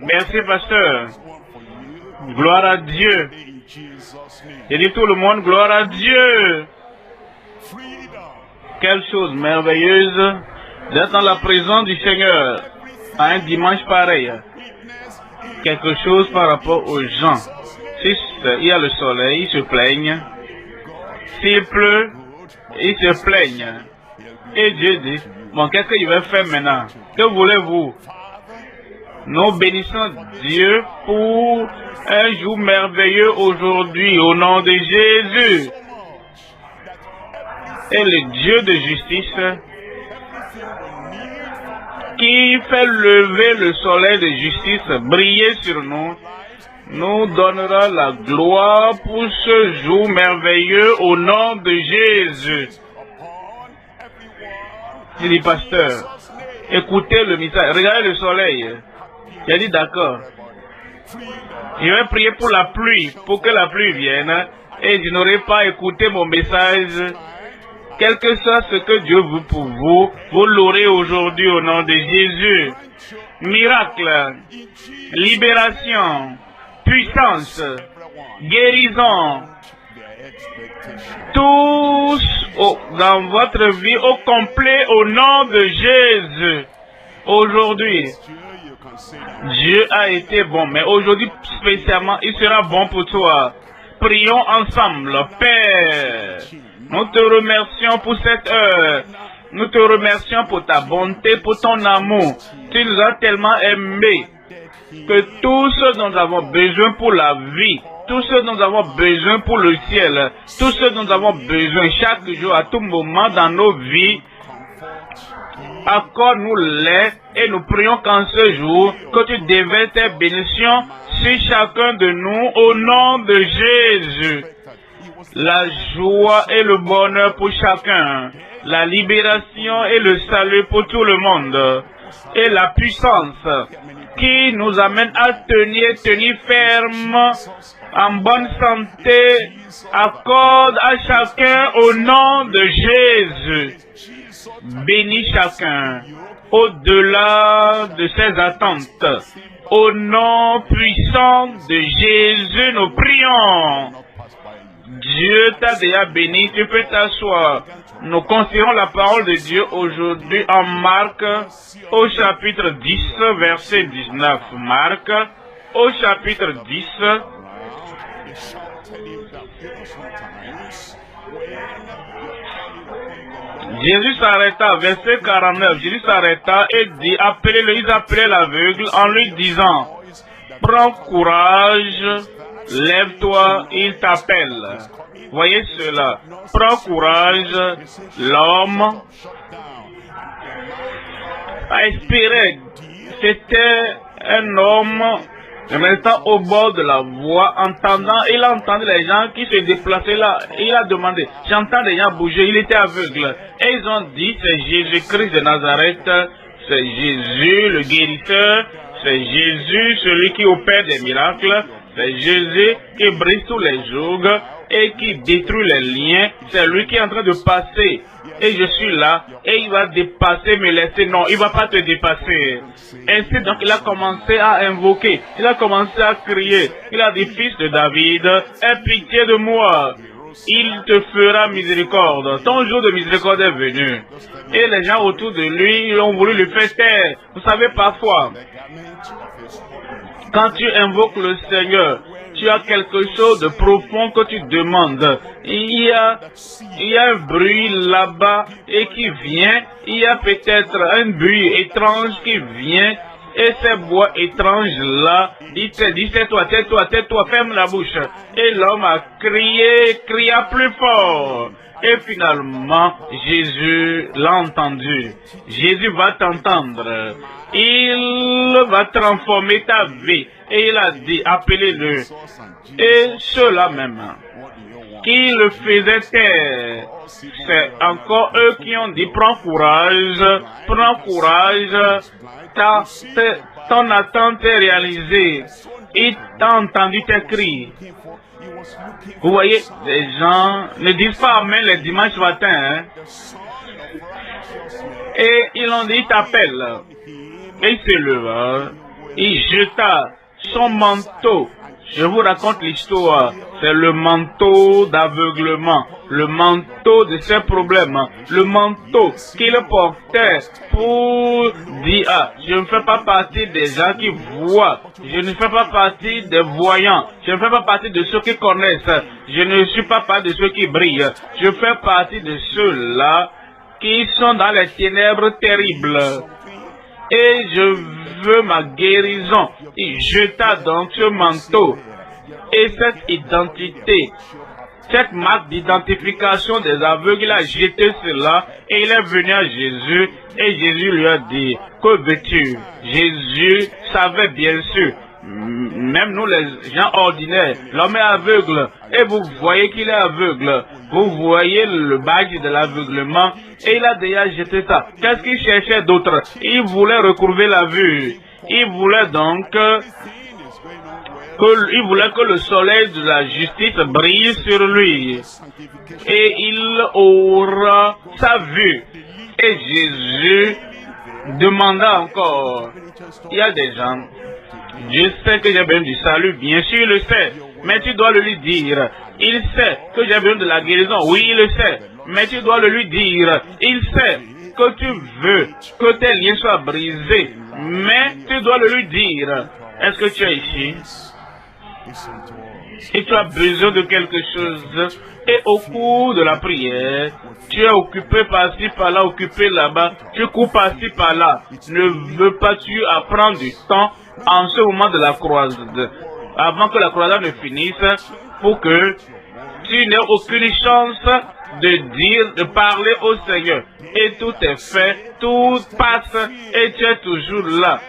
Merci, pasteur. Gloire à Dieu. J'ai dit tout le monde, gloire à Dieu. Quelle chose merveilleuse d'être dans la présence du Seigneur à un dimanche pareil. Quelque chose par rapport aux gens. S'il y a le soleil, ils se plaignent. S'il pleut, ils se plaignent. Et Dieu dit, bon, qu'est-ce qu'il va faire maintenant? Que voulez-vous? Nous bénissons Dieu pour un jour merveilleux aujourd'hui, au nom de Jésus. Et le Dieu de justice, qui fait lever le soleil de justice, briller sur nous, nous donnera la gloire pour ce jour merveilleux au nom de Jésus. Il dit, pasteur, écoutez le message, regardez le soleil. Il a dit, d'accord. Je vais prier pour la pluie, pour que la pluie vienne, et je n'aurai pas écouté mon message. Quel que soit ce que Dieu veut pour vous, vous l'aurez aujourd'hui au nom de Jésus. Miracle, libération, puissance, guérison, tous dans votre vie au complet au nom de Jésus. Aujourd'hui, Dieu a été bon, mais aujourd'hui spécialement, il sera bon pour toi. Prions ensemble. Père, nous te remercions pour cette heure. Nous te remercions pour ta bonté, pour ton amour. Tu nous as tellement aimés que tout ce dont nous avons besoin pour la vie, tout ce dont nous avons besoin pour le ciel, tout ce dont nous avons besoin chaque jour, à tout moment dans nos vies, accorde-nous-les et nous prions qu'en ce jour, que tu déverses tes bénédictions sur chacun de nous au nom de Jésus. La joie et le bonheur pour chacun, la libération et le salut pour tout le monde, et la puissance qui nous amène à tenir ferme, en bonne santé, accorde à chacun au nom de Jésus. Bénis chacun au-delà de ses attentes. Au nom puissant de Jésus, nous prions. Dieu t'a déjà béni, tu peux t'asseoir. Nous considérons la parole de Dieu aujourd'hui en Marc au chapitre 10, verset 19. Marc au chapitre 10. Jésus s'arrêta, verset 49, Jésus s'arrêta et dit, appelez-le, ils appelaient l'aveugle en lui disant, prends courage, lève-toi, il t'appelle. Voyez cela, prends courage, l'homme a espéré, c'était un homme restant au bord de la voie, il a entendu les gens qui se déplaçaient là, il a demandé, j'entends les gens bouger, il était aveugle. Et ils ont dit, c'est Jésus-Christ de Nazareth, c'est Jésus le guérisseur, c'est Jésus celui qui opère des miracles, c'est Jésus qui brise tous les jougs et qui détruit les liens, c'est lui qui est en train de passer. Et je suis là, et il va dépasser, me laisser. Non, il ne va pas te dépasser. Ainsi donc, il a commencé à invoquer, il a commencé à crier. Il a dit, fils de David, aie pitié de moi. Il te fera miséricorde. Ton jour de miséricorde est venu. Et les gens autour de lui ont voulu le faire taire. Vous savez, parfois, quand tu invoques le Seigneur, tu as quelque chose de profond que tu demandes. Il y a un bruit là-bas et qui vient. Il y a peut-être un bruit étrange qui vient. Et ces voix étranges-là, dis tais-toi, ferme la bouche. Et l'homme a crié, cria plus fort. Et finalement, Jésus l'a entendu. Jésus va t'entendre. Il va transformer ta vie. Et il a dit, appelez-le. Et ceux-là même, qui le faisaient taire, c'est encore eux qui ont dit, prends courage, ton attente est réalisée. Il t'a entendu tes cris. Vous voyez, les gens ne disent pas amen les dimanches matins. Et ils ont dit, il t'appelle. Et il se leva. il jeta son manteau. Je vous raconte l'histoire. C'est le manteau d'aveuglement, le manteau de ses problèmes, le manteau qu'il portait pour dire, ah, je ne fais pas partie des gens qui voient, je ne fais pas partie des voyants, je ne fais pas partie de ceux qui connaissent, je ne suis pas partie de ceux qui brillent, je fais partie de ceux-là qui sont dans les ténèbres terribles. Et je veux ma guérison. Il jeta donc ce manteau. Et cette identité, cette marque d'identification des aveugles, il a jeté cela et il est venu à Jésus et Jésus lui a dit, que veux-tu? Jésus savait bien sûr, même nous les gens ordinaires, l'homme est aveugle et vous voyez qu'il est aveugle, vous voyez le badge de l'aveuglement et il a déjà jeté ça. Qu'est-ce qu'il cherchait d'autre? Il voulait recouvrer la vue, il voulait donc que le soleil de la justice brille sur lui et il aura sa vue. Et Jésus demanda encore, il y a des gens, Dieu sait que j'ai besoin du salut, bien sûr il le sait, mais tu dois le lui dire. Il sait que j'ai besoin de la guérison, oui il le sait, mais tu dois le lui dire. Il sait que tu veux que tes liens soient brisés, mais tu dois le lui dire. Est-ce que tu es ici? Et tu as besoin de quelque chose, et au cours de la prière, tu es occupé par-ci, par-là, occupé là-bas, tu cours par-ci, par-là. Ne veux pas-tu apprendre du temps en ce moment de la croisade, avant que la croisade ne finisse, pour que tu n'aies aucune chance de dire, de parler au Seigneur. Et tout est fait, tout passe, et tu es toujours là.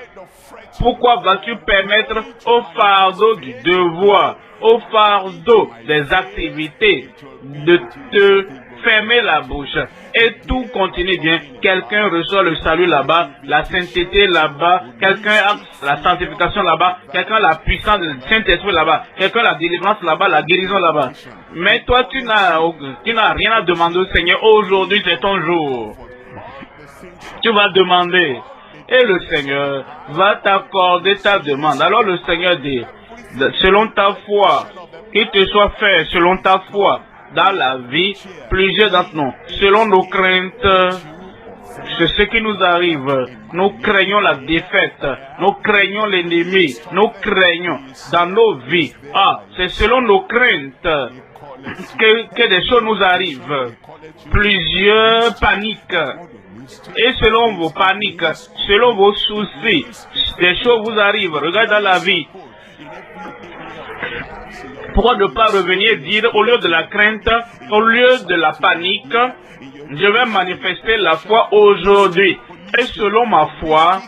Pourquoi vas-tu permettre au fardeau du devoir, au fardeau des activités, de te fermer la bouche et tout continue bien? Quelqu'un reçoit le salut là-bas, la sainteté là-bas, quelqu'un a la sanctification là-bas, quelqu'un a la puissance du Saint-Esprit là-bas, quelqu'un a la délivrance là-bas, la guérison là-bas. Mais toi, tu n'as rien à demander au Seigneur. Aujourd'hui, c'est ton jour. Tu vas demander. Et le Seigneur va t'accorder ta demande. Alors le Seigneur dit, selon ta foi, qu'il te soit fait selon ta foi dans la vie, plusieurs d'entre nous, selon nos craintes, c'est ce qui nous arrive. Nous craignons la défaite, nous craignons l'ennemi, nous craignons dans nos vies. Ah, c'est selon nos craintes que des choses nous arrivent. Plusieurs paniques. Et selon vos paniques, selon vos soucis, des choses vous arrivent. Regarde dans la vie. Pourquoi ne pas revenir dire, au lieu de la crainte, au lieu de la panique, je vais manifester la foi aujourd'hui. Et selon ma foi,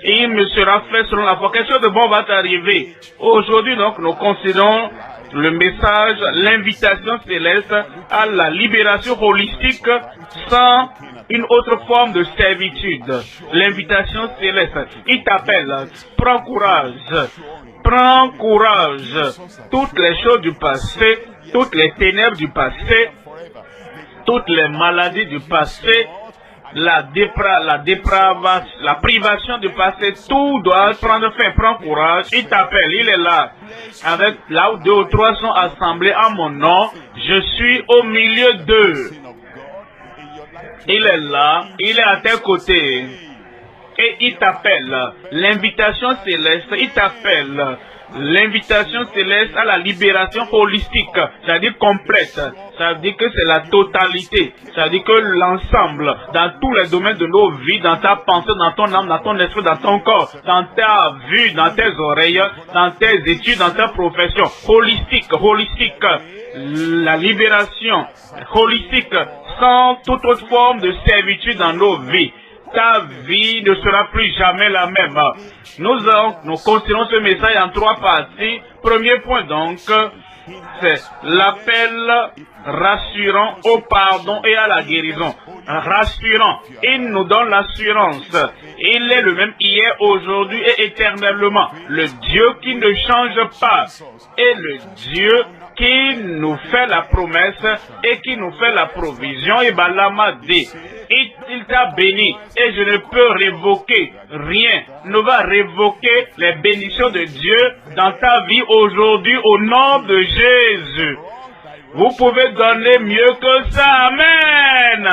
il me sera fait selon la foi. Quelque chose de bon va t'arriver. Aujourd'hui, donc, nous considérons le message, l'invitation céleste à la libération holistique sans une autre forme de servitude. L'invitation céleste, il t'appelle, prends courage, prends courage. Toutes les choses du passé, toutes les ténèbres du passé, toutes les maladies du passé, la privation du passé, tout doit prendre fin. Prends courage, il t'appelle, il est là. Avec là où 2 ou 3 sont assemblés en mon nom, je suis au milieu d'eux. Il est là, il est à tes côtés. Et il t'appelle. L'invitation céleste, il t'appelle. L'invitation céleste à la libération holistique, c'est-à-dire complète, ça veut dire que c'est la totalité, ça veut dire que l'ensemble, dans tous les domaines de nos vies, dans ta pensée, dans ton âme, dans ton esprit, dans ton corps, dans ta vue, dans tes oreilles, dans tes études, dans ta profession, holistique, la libération holistique, sans toute autre forme de servitude dans nos vies. Ta vie ne sera plus jamais la même. Nous considérons ce message en 3 parties. Premier point donc, c'est l'appel rassurant au pardon et à la guérison. Rassurant, il nous donne l'assurance. Il est le même hier, aujourd'hui et éternellement. Le Dieu qui ne change pas. Et le Dieu qui nous fait la promesse et qui nous fait la provision. Et Balaam dit, il t'a béni et je ne peux révoquer rien. Ne va révoquer les bénédictions de Dieu dans ta vie aujourd'hui au nom de Jésus. Vous pouvez donner mieux que ça. Amen.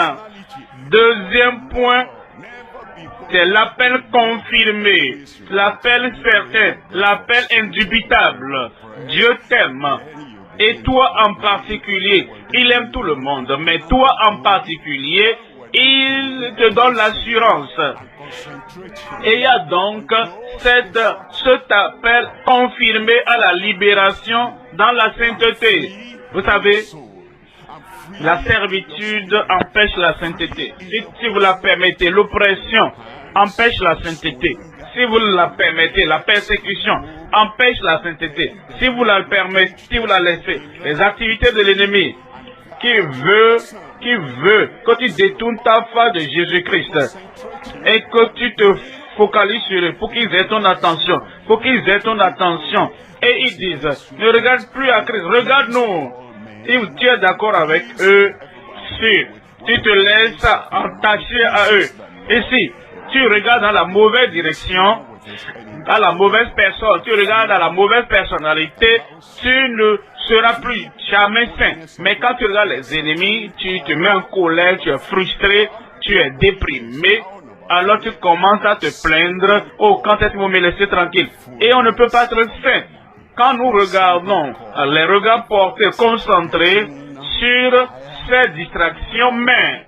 Deuxième point, c'est l'appel confirmé, l'appel certain, l'appel indubitable. Dieu t'aime. Et toi en particulier, il aime tout le monde, mais toi en particulier, il te donne l'assurance. Et il y a donc cet appel confirmé à la libération dans la sainteté. Vous savez, la servitude empêche la sainteté. Si vous la permettez, l'oppression empêche la sainteté. Si vous la permettez, la persécution empêche la sainteté. Si vous la permettez, si vous la laissez, les activités de l'ennemi qui veut que tu détournes ta foi de Jésus-Christ et que tu te focalises sur eux pour qu'ils aient ton attention, Et ils disent, ne regarde plus à Christ, regarde-nous. Si tu es d'accord avec eux, si tu te laisses entacher à eux, et si tu regardes dans la mauvaise direction, à la mauvaise personne, tu regardes à la mauvaise personnalité, tu ne seras plus jamais saint. Mais quand tu regardes les ennemis, tu te mets en colère, tu es frustré, tu es déprimé, alors tu commences à te plaindre, oh, quand est-ce que vous me laissez tranquille? Et on ne peut pas être saint. Quand nous regardons les regards portés, concentrés sur ces distractions, mais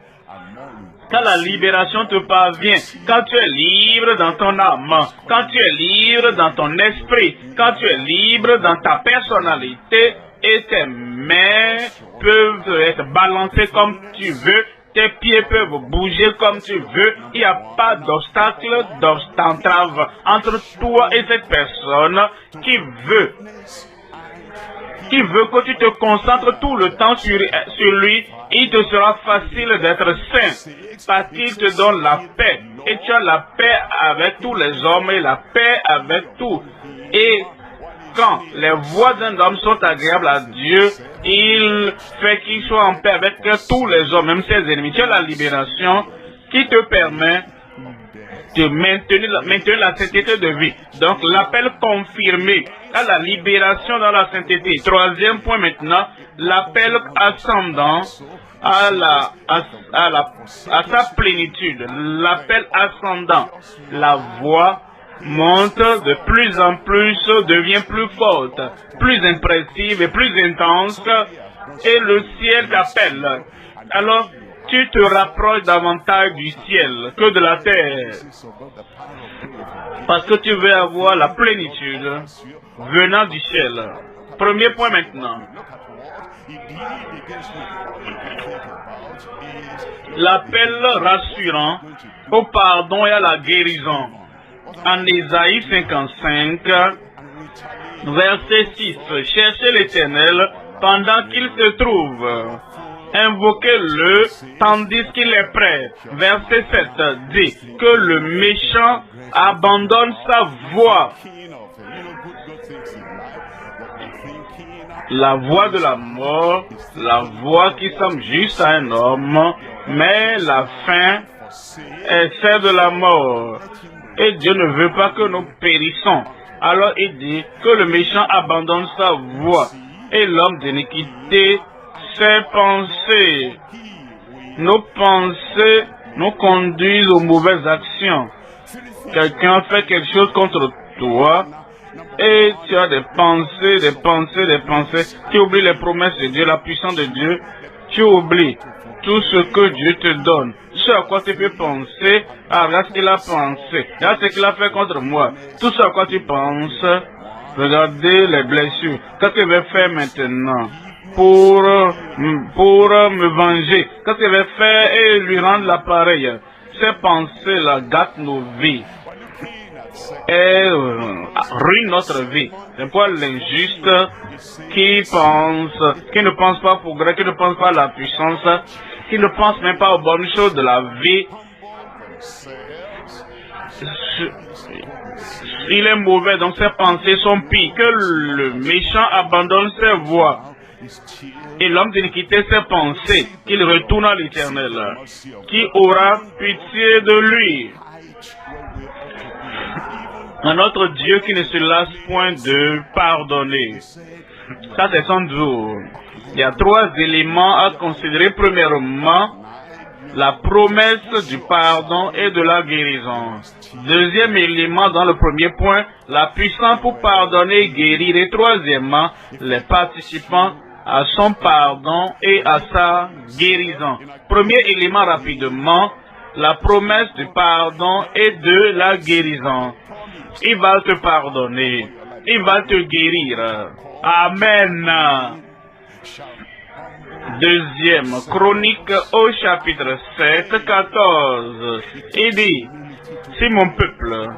quand la libération te parvient, quand tu es libre dans ton âme, quand tu es libre dans ton esprit, quand tu es libre dans ta personnalité, et tes mains peuvent être balancées comme tu veux, tes pieds peuvent bouger comme tu veux, il n'y a pas d'obstacle, d'entrave entre toi et cette personne qui veut que tu te concentres tout le temps sur lui. Il te sera facile d'être saint parce qu'il te donne la paix. Et tu as la paix avec tous les hommes et la paix avec tout. Et quand les voies d'un homme sont agréables à Dieu, il fait qu'il soit en paix avec tous les hommes, même ses ennemis. Tu as la libération qui te permet de maintenir la sainteté de vie. Donc l'appel confirmé à la libération dans la sainteté. Troisième point maintenant, l'appel ascendant à sa plénitude. L'appel ascendant. La voix monte de plus en plus, devient plus forte, plus impressive et plus intense, et le ciel t'appelle. Alors, tu te rapproches davantage du ciel que de la terre, parce que tu veux avoir la plénitude venant du ciel. Premier point maintenant. L'appel rassurant au pardon et à la guérison. En Ésaïe 55, verset 6, cherchez l'Éternel pendant qu'il se trouve. Invoquez-le tandis qu'il est prêt. Verset 7 dit que le méchant abandonne sa voie. La voie de la mort, la voie qui semble juste à un homme, mais la fin est celle de la mort. Et Dieu ne veut pas que nous périssons. Alors il dit que le méchant abandonne sa voie et l'homme d'iniquité ses pensées. Nos pensées nous conduisent aux mauvaises actions. Quelqu'un fait quelque chose contre toi et tu as des pensées. Tu oublies les promesses de Dieu, la puissance de Dieu. Tu oublies tout ce que Dieu te donne. Ce à quoi tu peux penser, regarde ce qu'il a pensé, regarde ce qu'il a fait contre moi. Tout ce à quoi tu penses, regardez les blessures. Qu'est-ce qu'il va faire maintenant pour me venger? Qu'est-ce qu'il va faire et lui rendre l'appareil? Ces pensées-là gâtent nos vies et ruinent notre vie. C'est pourquoi l'injuste qui ne pense pas au progrès, qui ne pense pas à la puissance, qui ne pense même pas aux bonnes choses de la vie, il est mauvais, donc ses pensées sont pires. Que le méchant abandonne ses voies Et l'homme d'iniquité s'est pensé qu'il retourne à l'Éternel, qui aura pitié de lui. Un autre Dieu qui ne se lasse point de pardonner. Ça, c'est son jour. Il y a 3 éléments à considérer. Premièrement, la promesse du pardon et de la guérison. Deuxième élément dans le premier point, la puissance pour pardonner et guérir. Et troisièmement, les participants à son pardon et à sa guérison. Premier élément rapidement, la promesse du pardon et de la guérison. Il va te pardonner. Il va te guérir. Amen. Deuxième Chronique au chapitre 7, 14. Il dit, si mon peuple,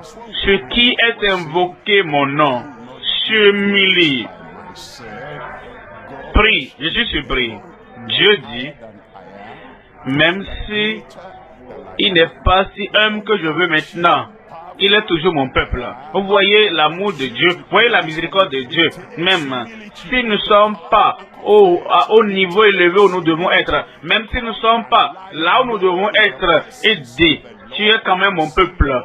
ce qui est invoqué mon nom, s'humilie, prie, je suis surpris. Dieu dit, même si il n'est pas si humble que je veux maintenant, il est toujours mon peuple. Vous voyez l'amour de Dieu, vous voyez la miséricorde de Dieu. Même si nous ne sommes pas au niveau élevé où nous devons être, même si nous ne sommes pas là où nous devons être aidés, tu es quand même mon peuple.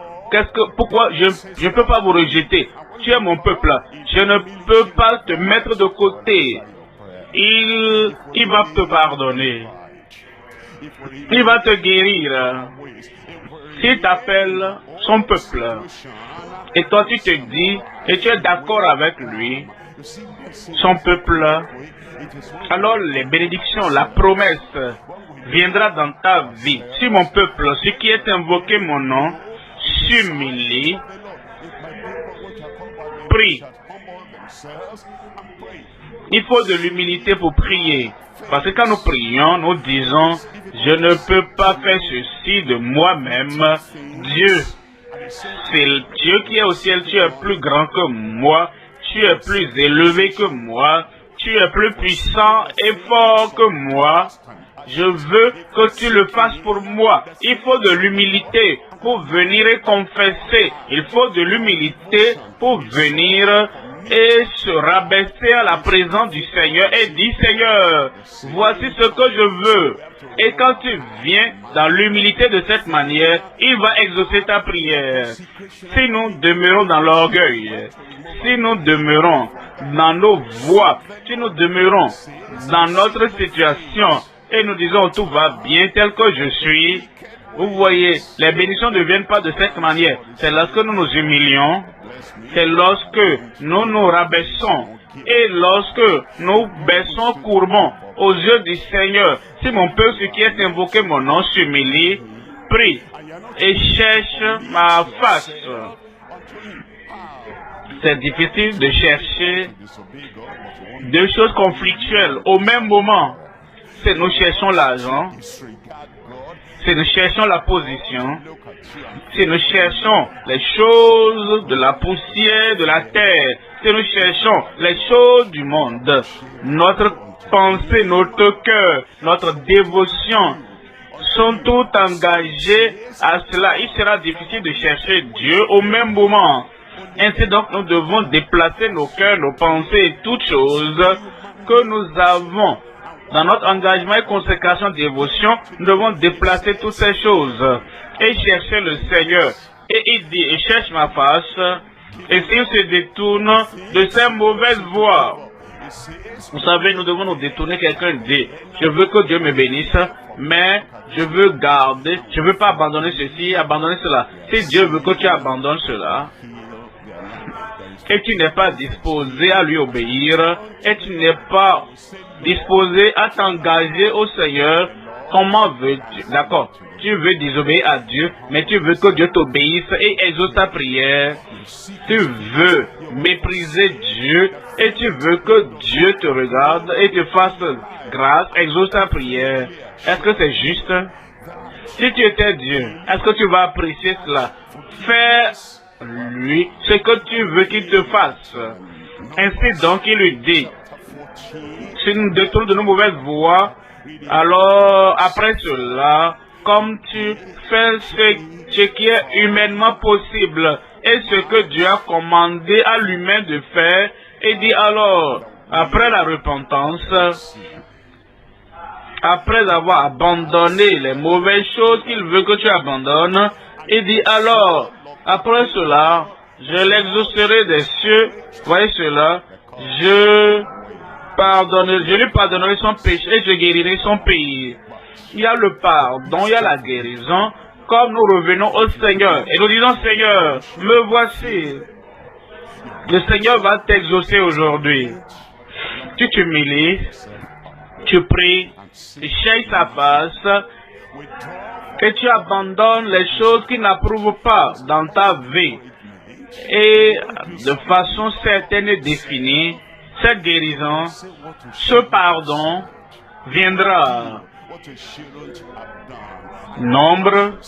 Pourquoi je ne peux pas vous rejeter? Tu es mon peuple. Je ne peux pas te mettre de côté. Il va te pardonner. Il va te guérir. S'il t'appelle son peuple, et toi tu te dis, et tu es d'accord avec lui, son peuple, alors les bénédictions, la promesse viendra dans ta vie. Si mon peuple, ce qui est invoqué mon nom, s'humilie, prie. Il faut de l'humilité pour prier. Parce que quand nous prions, nous disons, je ne peux pas faire ceci de moi-même. Dieu, c'est Dieu qui est au ciel, tu es plus grand que moi, tu es plus élevé que moi, tu es plus puissant et fort que moi. Je veux que tu le fasses pour moi. Il faut de l'humilité pour venir et confesser. Il faut de l'humilité pour venir et se rabaisser à la présence du Seigneur et dire, Seigneur, voici ce que je veux. Et quand tu viens dans l'humilité de cette manière, il va exaucer ta prière. Si nous demeurons dans l'orgueil, si nous demeurons dans nos voies, si nous demeurons dans notre situation et nous disons tout va bien tel que je suis, vous voyez, les bénédictions ne viennent pas de cette manière. C'est lorsque nous nous humilions, c'est lorsque nous nous rabaissons et lorsque nous baissons courbons aux yeux du Seigneur. Si mon peuple, ce qui est invoqué mon nom, s'humilie, prie et cherche ma face. C'est difficile de chercher deux choses conflictuelles au même moment. C'est nous cherchons l'argent, c'est nous cherchons la position, si nous cherchons les choses de la poussière de la terre, si nous cherchons les choses du monde, notre pensée, notre cœur, notre dévotion sont tout engagés à cela. Il sera difficile de chercher Dieu au même moment. Ainsi donc, nous devons déplacer nos cœurs, nos pensées et toutes choses que nous avons dans notre engagement et consécration, dévotion. Nous devons déplacer toutes ces choses et chercher le Seigneur. Et il dit, et cherche ma face, et s'il se détourne de ces mauvaises voies. Vous savez, nous devons nous détourner. Quelqu'un dit, je veux que Dieu me bénisse, mais je veux garder, je ne veux pas abandonner ceci, abandonner cela. Si Dieu veut que tu abandonnes cela, et tu n'es pas disposé à lui obéir, et tu n'es pas disposé à t'engager au Seigneur, comment veux-tu? D'accord, tu veux désobéir à Dieu, mais tu veux que Dieu t'obéisse et exauce ta prière. Tu veux mépriser Dieu et tu veux que Dieu te regarde et te fasse grâce, exauce ta prière. Est-ce que c'est juste? Si tu étais Dieu, est-ce que tu vas apprécier cela? Fais lui ce que tu veux qu'il te fasse. Ainsi donc il lui dit, si nous détournons de nos mauvaises voies, alors après cela, comme tu fais ce qui est humainement possible et ce que Dieu a commandé à l'humain de faire, et dit alors, après la repentance, après avoir abandonné les mauvaises choses qu'il veut que tu abandonnes, il dit alors, après cela, je l'exaucerai des cieux, voyez cela, je lui pardonnerai son péché et je guérirai son pays. Il y a le pardon, il y a la guérison, comme nous revenons au Seigneur et nous disons, Seigneur, me voici. Le Seigneur va t'exaucer aujourd'hui. Tu t'humilies, tu pries, tu cherches sa face et tu abandonnes les choses qui n'approuvent pas dans ta vie. Et de façon certaine et définie, cette guérison, ce pardon viendra. Nombre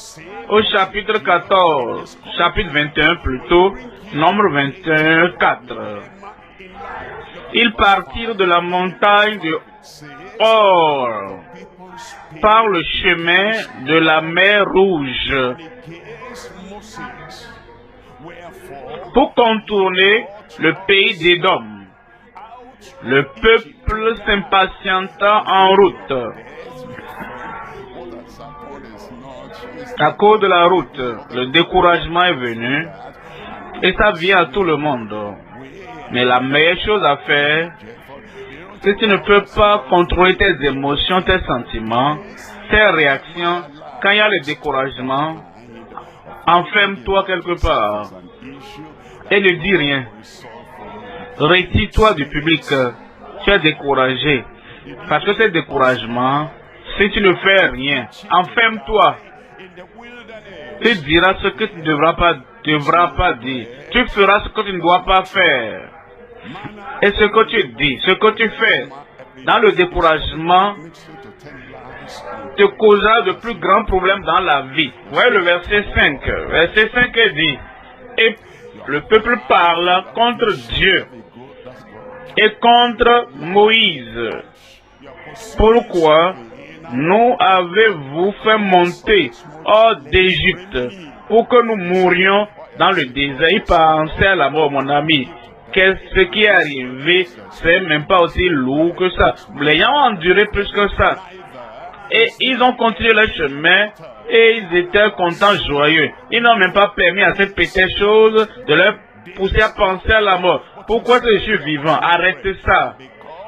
au chapitre 14, chapitre 21 plutôt, Nombre 21, 4. Ils partirent de la montagne de Hor par le chemin de la mer Rouge pour contourner le pays d'Édom. Le peuple s'impatienta en route. À cause de la route, le découragement est venu et ça vient à tout le monde. Mais la meilleure chose à faire, c'est que tu ne peux pas contrôler tes émotions, tes sentiments, tes réactions. Quand il y a le découragement, enferme-toi quelque part et ne dis rien. Retire-toi du public. Tu es découragé. Parce que ce découragement, si tu ne fais rien, enferme-toi. Tu diras ce que tu ne devras pas dire. Tu feras ce que tu ne dois pas faire. Et ce que tu dis, ce que tu fais dans le découragement te causera de plus grands problèmes dans la vie. Voyez le verset 5. Verset 5 dit, et le peuple parle contre Dieu et contre Moïse. Pourquoi nous avez-vous fait monter hors d'Égypte pour que nous mourions dans le désert? Il pensait à la mort, mon ami. Qu'est-ce qui est arrivé? C'est même pas aussi lourd que ça. Les gens ont enduré plus que ça. Et ils ont continué leur chemin et ils étaient contents, joyeux. Ils n'ont même pas permis à cette petite chose de leur pousser à penser à la mort. Pourquoi je suis vivant? Arrête ça.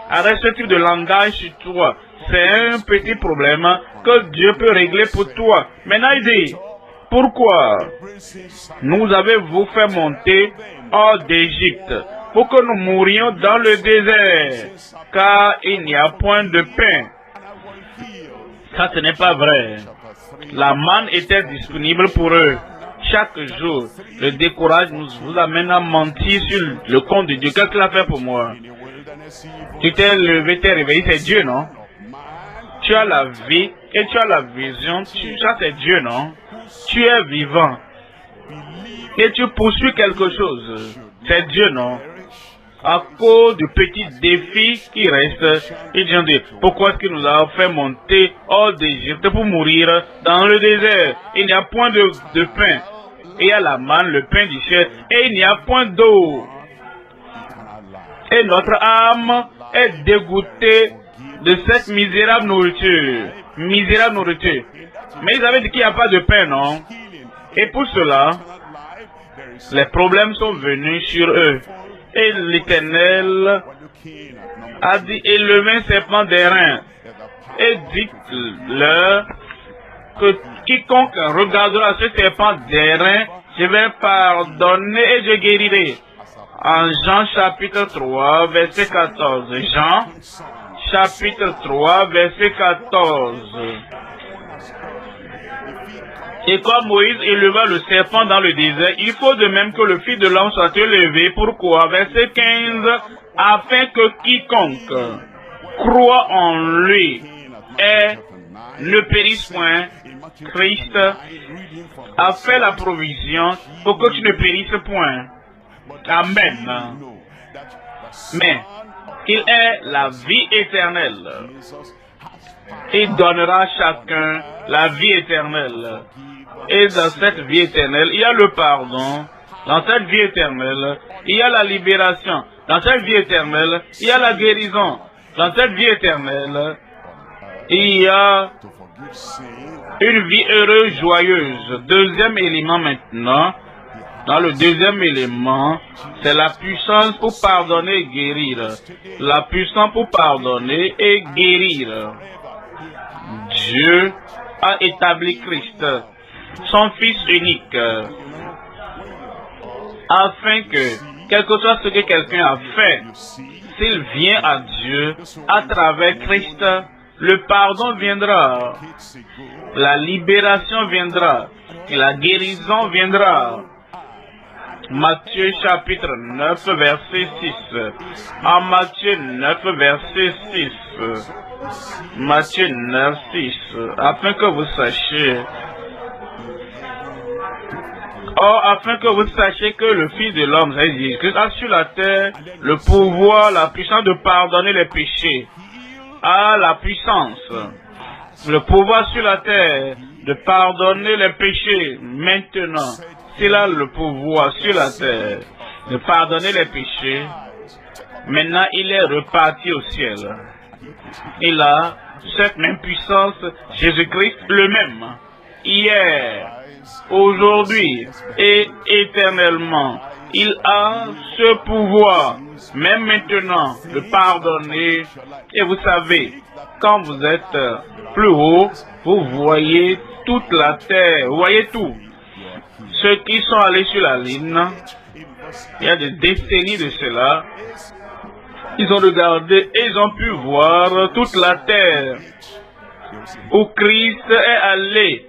Arrête ce type de langage sur toi. C'est un petit problème que Dieu peut régler pour toi. Maintenant il dit, pourquoi nous avez-vous fait monter hors d'Égypte pour que nous mourions dans le désert, car il n'y a point de pain? Ça, ce n'est pas vrai. La manne était disponible pour eux chaque jour. Le découragement vous amène à mentir sur le compte de Dieu. Qu'est-ce qu'il a fait pour moi? Tu t'es levé, t'es réveillé, c'est Dieu, non? Tu as la vie et tu as la vision. Ça, c'est Dieu, non? Tu es vivant et tu poursuis quelque chose. C'est Dieu, non? À cause du petit défi qui reste, ils disent, pourquoi est-ce qu'il nous a fait monter hors d'Égypte pour mourir dans le désert? Il n'y a point de pain. Et il y a la manne, le pain du ciel, et il n'y a point d'eau. Et notre âme est dégoûtée de cette misérable nourriture. Misérable nourriture. Mais ils avaient dit qu'il n'y a pas de pain, non? Et pour cela, les problèmes sont venus sur eux. Et l'Éternel a dit, élevez un serpent d'airain et dites-leur que quiconque regardera ce serpent d'airain, je vais pardonner et je guérirai. En Jean chapitre 3, verset 14. Jean chapitre 3, verset 14. Et comme Moïse éleva le serpent dans le désert, il faut de même que le Fils de l'homme soit élevé. Pourquoi? Verset 15. Afin que quiconque croit en lui ne périsse point. Christ a fait la provision pour que tu ne périsses point. Amen. Mais il est la vie éternelle. Il donnera à chacun la vie éternelle. Et dans cette vie éternelle, il y a le pardon. Dans cette vie éternelle, il y a la libération. Dans cette vie éternelle, il y a la guérison. Dans cette vie éternelle, il y a une vie heureuse, joyeuse. Deuxième élément maintenant. Dans le deuxième élément, c'est la puissance pour pardonner et guérir. La puissance pour pardonner et guérir. Dieu a établi Christ, son Fils unique, afin que, quel que soit ce que quelqu'un a fait, s'il vient à Dieu à travers Christ, le pardon viendra, la libération viendra, et la guérison viendra. Matthieu chapitre 9, verset 6. En Matthieu 9, verset 6. Matthieu 9, 6. Afin que vous sachiez. Or, afin que vous sachiez que le Fils de l'homme, Jésus-Christ, a sur la terre le pouvoir, la puissance de pardonner les péchés. A la puissance, le pouvoir sur la terre de pardonner les péchés maintenant. S'il a le pouvoir sur la terre de pardonner les péchés, maintenant il est reparti au ciel. Il a cette même puissance, Jésus-Christ le même, hier, aujourd'hui et éternellement. Il a ce pouvoir, même maintenant, de pardonner. Et vous savez, quand vous êtes plus haut, vous voyez toute la terre, vous voyez tout. Ceux qui sont allés sur la ligne, il y a des décennies de cela, ils ont regardé et ils ont pu voir toute la terre où Christ est allé.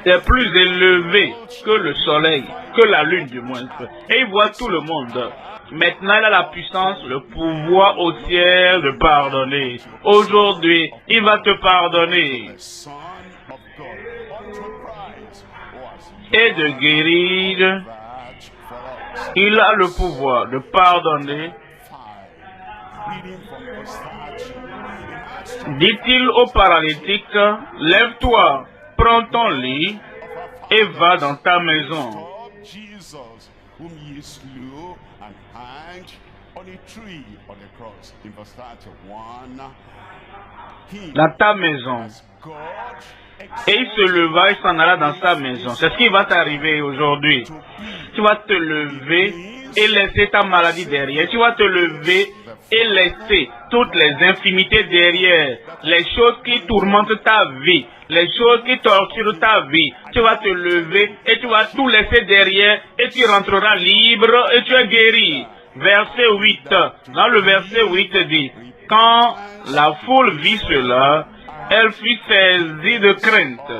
C'est plus élevé que le soleil, que la lune du moins. Et il voit tout le monde. Maintenant, il a la puissance, le pouvoir au ciel de pardonner. Aujourd'hui, il va te pardonner. Et de guérir. Il a le pouvoir de pardonner. Dit-il au paralytique, lève-toi, prends ton lit et va dans ta maison. Dans ta maison. Et il se leva et s'en alla dans sa maison. C'est ce qui va t'arriver aujourd'hui. Tu vas te lever et laisser ta maladie derrière. Tu vas te lever et laisser toutes les infimités derrière. Les choses qui tourmentent ta vie. Les choses qui torturent ta vie. Tu vas te lever et tu vas tout laisser derrière et tu rentreras libre et tu es guéri. Verset 8. Dans le verset 8 dit, quand la foule vit cela, elle fut saisie de crainte.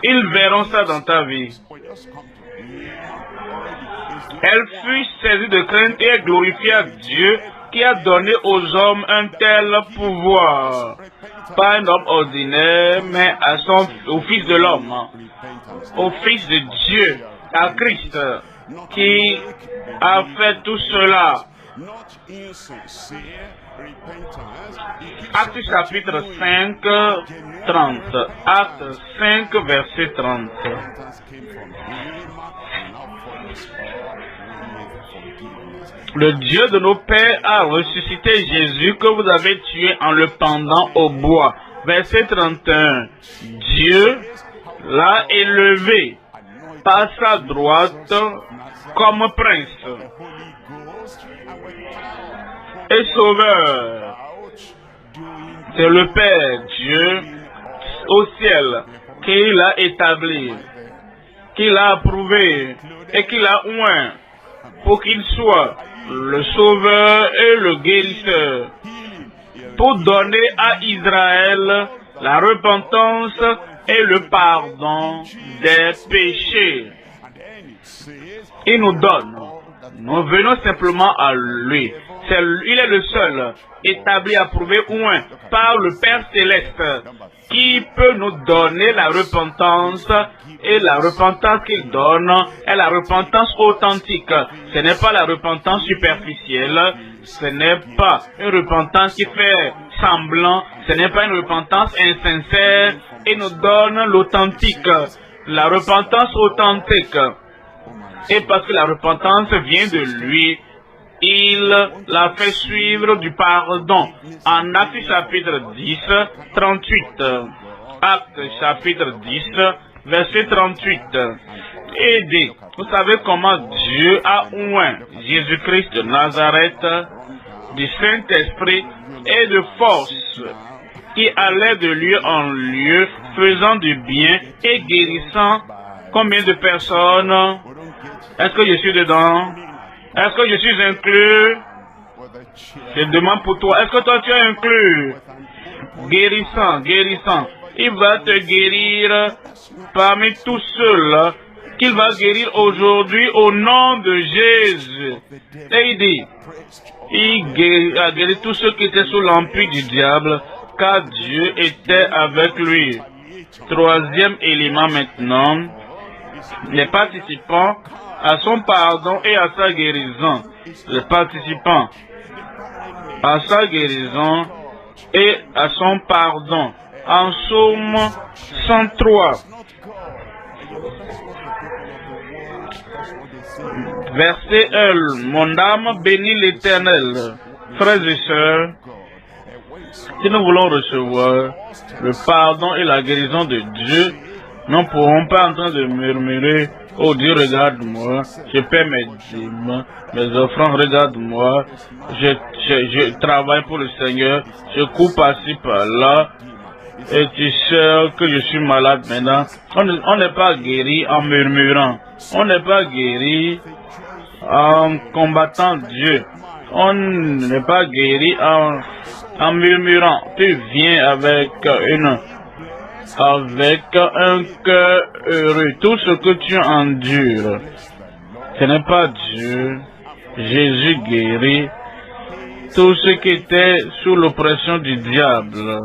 Ils verront ça dans ta vie. Elle fut saisie de crainte et elle glorifia Dieu qui a donné aux hommes un tel pouvoir. Pas un homme ordinaire, mais au Fils de l'homme, au Fils de Dieu, à Christ, qui a fait tout cela. Acte chapitre 5, 30. Acte 5, verset 30. Le Dieu de nos pères a ressuscité Jésus que vous avez tué en le pendant au bois. Verset 31. Dieu l'a élevé par sa droite comme prince et sauveur. C'est le Père Dieu au ciel qui l'a établi, qui l'a approuvé et qui l'a oint pour qu'il soit le sauveur et le guérisseur, pour donner à Israël la repentance et le pardon des péchés. Il nous donne. Nous venons simplement à lui. Il est le seul établi, approuvé, oint par le Père Céleste, qui peut nous donner la repentance, et la repentance qu'il donne est la repentance authentique. Ce n'est pas la repentance superficielle, ce n'est pas une repentance qui fait semblant, ce n'est pas une repentance insincère, et nous donne l'authentique, la repentance authentique. Et parce que la repentance vient de lui, il l'a fait suivre du pardon. En Actes chapitre 10, 38. Actes chapitre 10, verset 38. Et dit, vous savez comment Dieu a oint Jésus-Christ de Nazareth du Saint-Esprit et de force, qui allait de lieu en lieu, faisant du bien et guérissant combien de personnes? Est-ce que je suis dedans? Est-ce que je suis inclus? Je demande pour toi, est-ce que toi tu es inclus? Guérissant, guérissant. Il va te guérir parmi tous ceux-là qu'il va guérir aujourd'hui au nom de Jésus. Et il dit, il a guéri tous ceux qui étaient sous l'empire du diable, car Dieu était avec lui. Troisième élément maintenant, les participants à son pardon et à sa guérison. Les participants à sa guérison et à son pardon. En Psaume 103, verset 1, mon âme bénit l'Éternel. Frères et sœurs, si nous voulons recevoir le pardon et la guérison de Dieu, nous ne pourrons pas en train de murmurer, oh Dieu, regarde-moi, je paie mes dîmes, mes offrandes, regarde-moi, je travaille pour le Seigneur, je cours par-ci, par-là, et tu sais que je suis malade maintenant. On n'est pas guéri en murmurant, on n'est pas guéri en combattant Dieu, on n'est pas guéri en murmurant. Tu viens avec un cœur heureux. Tout ce que tu endures, ce n'est pas Dieu. Jésus guérit tout ce qui était sous l'oppression du diable.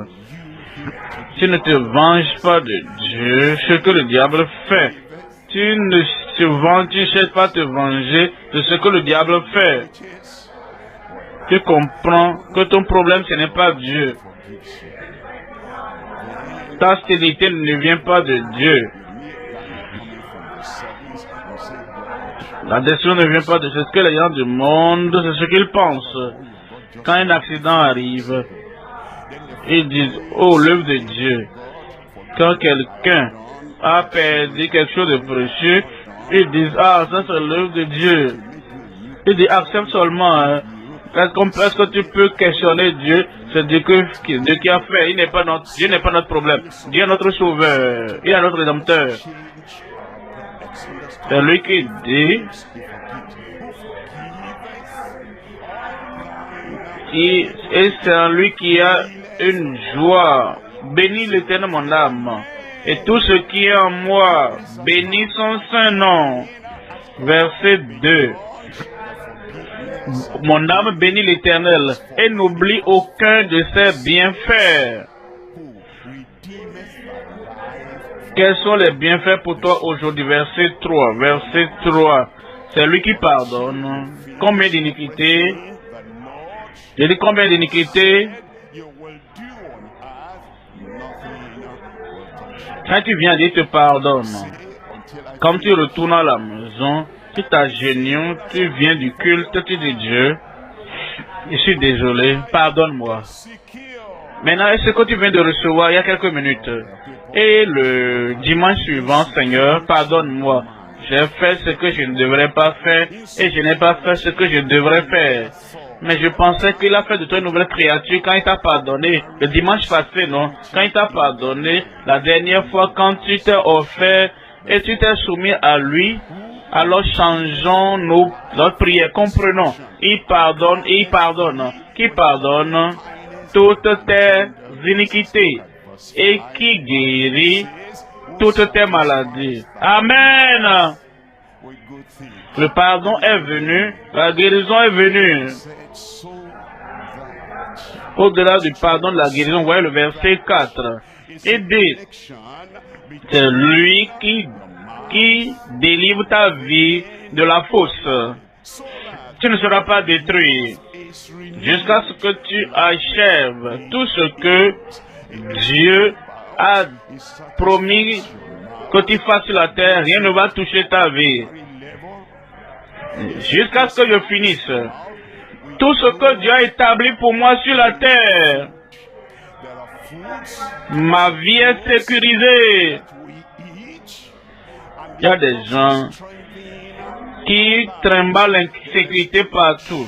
Tu ne te venges pas de Dieu, ce que le diable fait. Tu ne cherches pas à te venger de ce que le diable fait. Tu comprends que ton problème, ce n'est pas Dieu. Ta stérilité ne vient pas de Dieu. La destruction ne vient pas de ce que les gens du monde, c'est ce qu'ils pensent. Quand un accident arrive, ils disent, oh, l'œuvre de Dieu. Quand quelqu'un a perdu quelque chose de précieux, ils disent, ah, ça c'est l'œuvre de Dieu. Ils disent, accepte seulement, hein. Est-ce que tu peux questionner Dieu? C'est Dieu qui a fait. Dieu n'est pas notre problème. Dieu est notre sauveur. Il est notre rédempteur. C'est lui qui dit, et c'est lui qui a une joie. Bénis l'Éternel mon âme, et tout ce qui est en moi, bénis son saint nom. Verset 2. Mon âme bénit l'Éternel, et n'oublie aucun de ses bienfaits. Quels sont les bienfaits pour toi aujourd'hui? Verset 3. Verset 3. C'est lui qui pardonne. Combien d'iniquités? J'ai dit combien d'iniquités? Quand tu viens, Dieu te pardonne. Quand tu retournes à la maison, tu t'agenouilles, tu viens du culte, tu dis Dieu, je suis désolé, pardonne-moi. Maintenant, est-ce que tu viens de recevoir il y a quelques minutes? Et le dimanche suivant, Seigneur, pardonne-moi. J'ai fait ce que je ne devrais pas faire et je n'ai pas fait ce que je devrais faire. Mais je pensais qu'il a fait de toi une nouvelle créature quand il t'a pardonné. Le dimanche passé, non? Quand il t'a pardonné, la dernière fois quand tu t'es offert et tu t'es soumis à lui, alors changeons notre prière. Comprenons. Il pardonne et il pardonne. Qui pardonne toutes tes iniquités et qui guérit toutes tes maladies. Amen. Le pardon est venu, la guérison est venue. Au-delà du pardon, de la guérison, vous voyez le verset 4. Il dit, c'est lui qui délivre ta vie de la fausse. Tu ne seras pas détruit jusqu'à ce que tu achèves tout ce que Dieu a promis que tu fasses sur la terre. Rien ne va toucher ta vie. Jusqu'à ce que je finisse. tout ce que Dieu a établi pour moi sur la terre. Ma vie est sécurisée. Il y a des gens qui trimballent l'insécurité partout.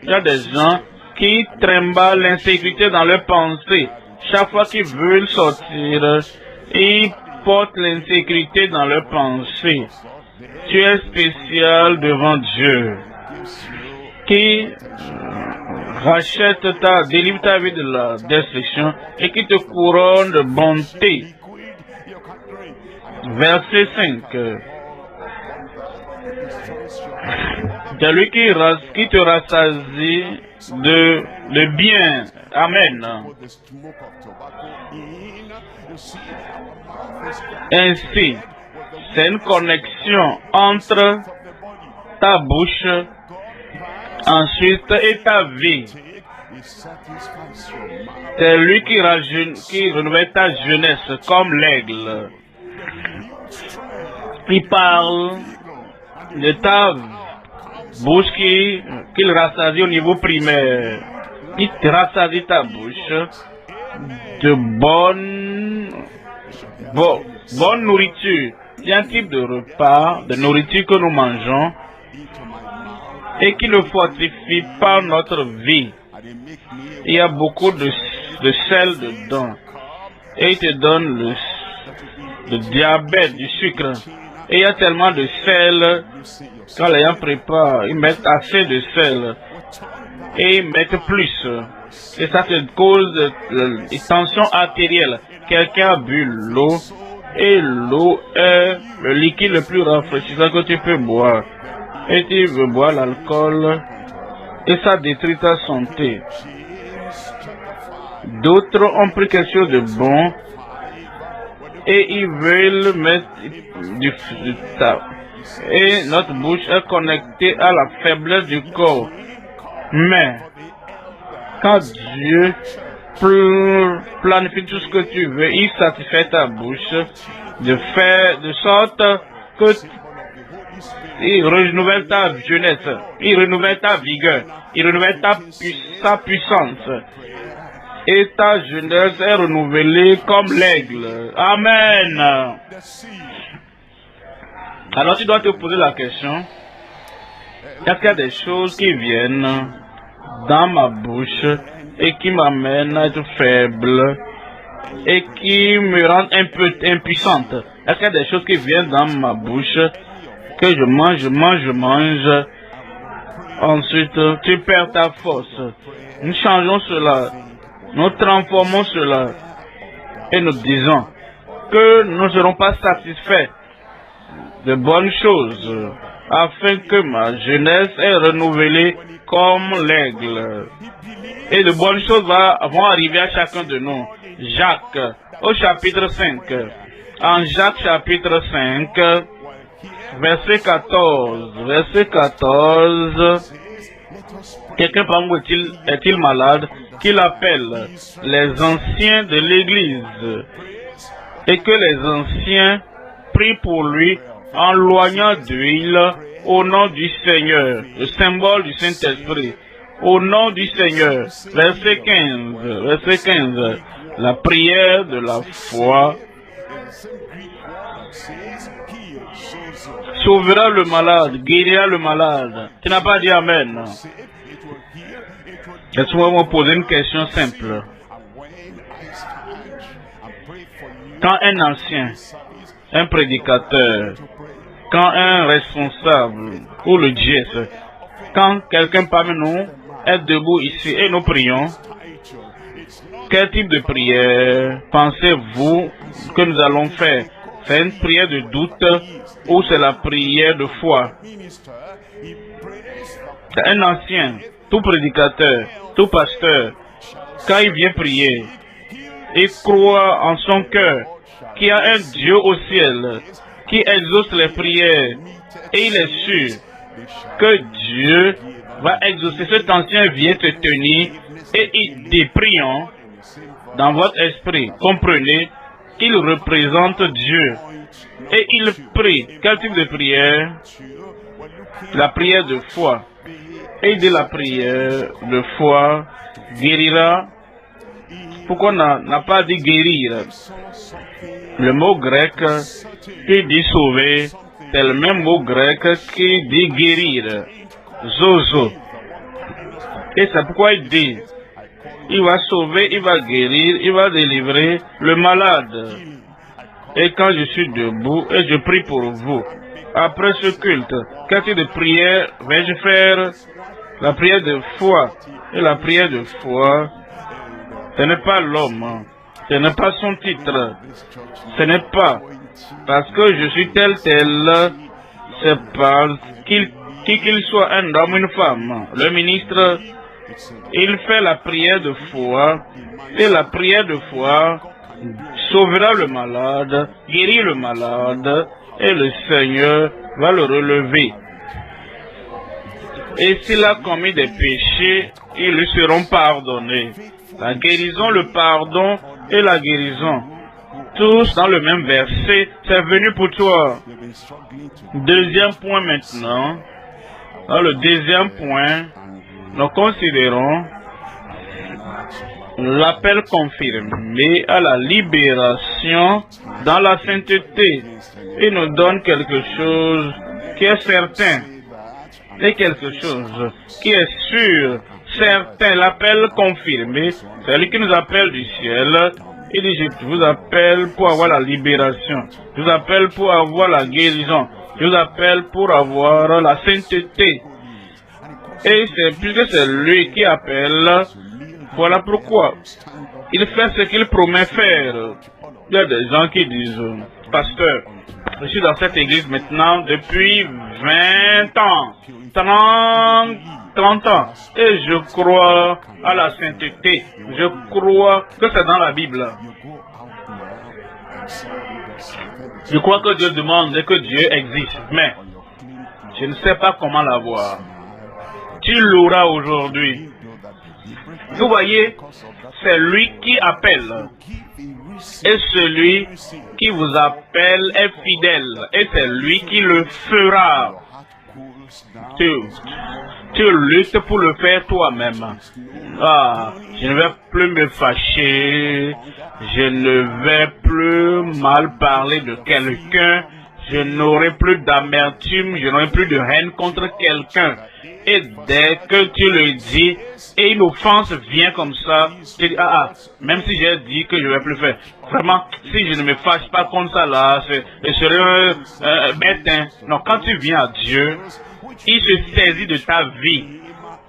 Il y a des gens qui trimballent l'insécurité dans leurs pensées. Chaque fois qu'ils veulent sortir, ils portent l'insécurité dans leurs pensées. Tu es spécial devant Dieu, qui rachète délivre ta vie de la destruction et qui te couronne de bonté. Verset 5. C'est lui qui te rassasie de bien. Amen. Ainsi, c'est une connexion entre ta bouche, ensuite, et ta vie. C'est lui qui renouvelle ta jeunesse comme l'aigle. Il parle de ta bouche qu'il rassasie au niveau primaire. Il te rassasie ta bouche de bonne nourriture. Il y a un type de repas, de nourriture que nous mangeons et qui nous fortifie par notre vie. Il y a beaucoup de sel dedans et il te donne le diabète, du sucre. Et il y a tellement de sel, quand les gens préparent, ils mettent assez de sel et ils mettent plus. Et ça te cause des tensions artérielles. Quelqu'un a bu l'eau et l'eau est le liquide le plus rafraîchissant que tu peux boire. Et tu veux boire l'alcool et ça détruit ta santé. D'autres ont pris quelque chose de bon et ils veulent mettre du tabac. Et notre bouche est connectée à la faiblesse du corps. Mais quand Dieu planifie tout ce que tu veux, il satisfait ta bouche de sorte que il renouvelle ta jeunesse, il renouvelle ta vigueur, il renouvelle sa puissance. Et ta jeunesse est renouvelée comme l'aigle. Amen. Alors tu dois te poser la question, est-ce qu'il y a des choses qui viennent dans ma bouche et qui m'amènent à être faible et qui me rendent un peu impuissante? Est-ce qu'il y a des choses qui viennent dans ma bouche que je mange, ensuite tu perds ta force? Nous changeons cela, nous transformons cela et nous disons que nous ne serons pas satisfaits de bonnes choses afin que ma jeunesse est renouvelée comme l'aigle. Et de bonnes choses vont arriver à chacun de nous. Jacques, au chapitre 5. En Jacques chapitre 5, verset 14. Verset 14. Quelqu'un parmi vous est-il malade? Qu'il appelle les anciens de l'église et que les anciens prient pour lui en loignant d'huile au nom du Seigneur, le symbole du Saint-Esprit, au nom du Seigneur. Verset 15, la prière de la foi sauvera le malade, guérira le malade. Tu n'as pas dit Amen. Laisse-moi me poser une question simple. Quand un ancien, un prédicateur, quand un responsable ou le GS, quand quelqu'un parmi nous est debout ici et nous prions, quel type de prière pensez-vous que nous allons faire? C'est une prière de doute ou c'est la prière de foi? Un ancien, tout prédicateur, tout pasteur, quand il vient prier, il croit en son cœur qu'il y a un Dieu au ciel qui exauce les prières et il est sûr que Dieu va exaucer. Cet ancien vient te tenir et il dit prions dans votre esprit. Comprenez qu'il représente Dieu et il prie. Quel type de prière? La prière de foi. Et il dit la prière de foi guérira. Pourquoi on n'a pas dit guérir? Le mot grec qui dit sauver, c'est le même mot grec qui dit guérir. Zozo. Et c'est pourquoi il dit, il va sauver, il va guérir, il va délivrer le malade. Et quand je suis debout et je prie pour vous, après ce culte, quel type de prière vais-je faire? La prière de foi. Et la prière de foi, ce n'est pas l'homme, ce n'est pas son titre, ce n'est pas parce que je suis tel, c'est parce qu'il soit un homme ou une femme. Le ministre, il fait la prière de foi, et la prière de foi sauvera le malade, guérit le malade, et le Seigneur va le relever. Et s'il a commis des péchés, ils lui seront pardonnés. La guérison, le pardon et la guérison, tous dans le même verset, c'est venu pour toi. Deuxième point maintenant. Dans le deuxième point, nous considérons l'appel confirmé à la libération dans la sainteté. Il nous donne quelque chose qui est certain et quelque chose qui est sûr, certain. L'appel confirmé, c'est lui qui nous appelle du ciel. Il dit, je vous appelle pour avoir la libération, je vous appelle pour avoir la guérison, je vous appelle pour avoir la sainteté. Et c'est puisque c'est lui qui appelle, voilà pourquoi il fait ce qu'il promet faire. Il y a des gens qui disent, pasteur, je suis dans cette église maintenant depuis 20 ans, 30 ans, et je crois à la sainteté. Je crois que c'est dans la Bible. Je crois que Dieu demande et que Dieu existe, mais je ne sais pas comment l'avoir. Tu l'auras aujourd'hui. Vous voyez, c'est lui qui appelle. Et celui qui vous appelle est fidèle. Et c'est lui qui le fera. Tu luttes pour le faire toi-même. Ah, je ne vais plus me fâcher. Je ne vais plus mal parler de quelqu'un. Je n'aurai plus d'amertume. Je n'aurai plus de haine contre quelqu'un. Et dès que tu le dis, et une offense vient comme ça, tu dis, même si j'ai dit que je ne vais plus faire, vraiment, si je ne me fâche pas contre ça là, je serai bête, hein. Non, quand tu viens à Dieu, il se saisit de ta vie,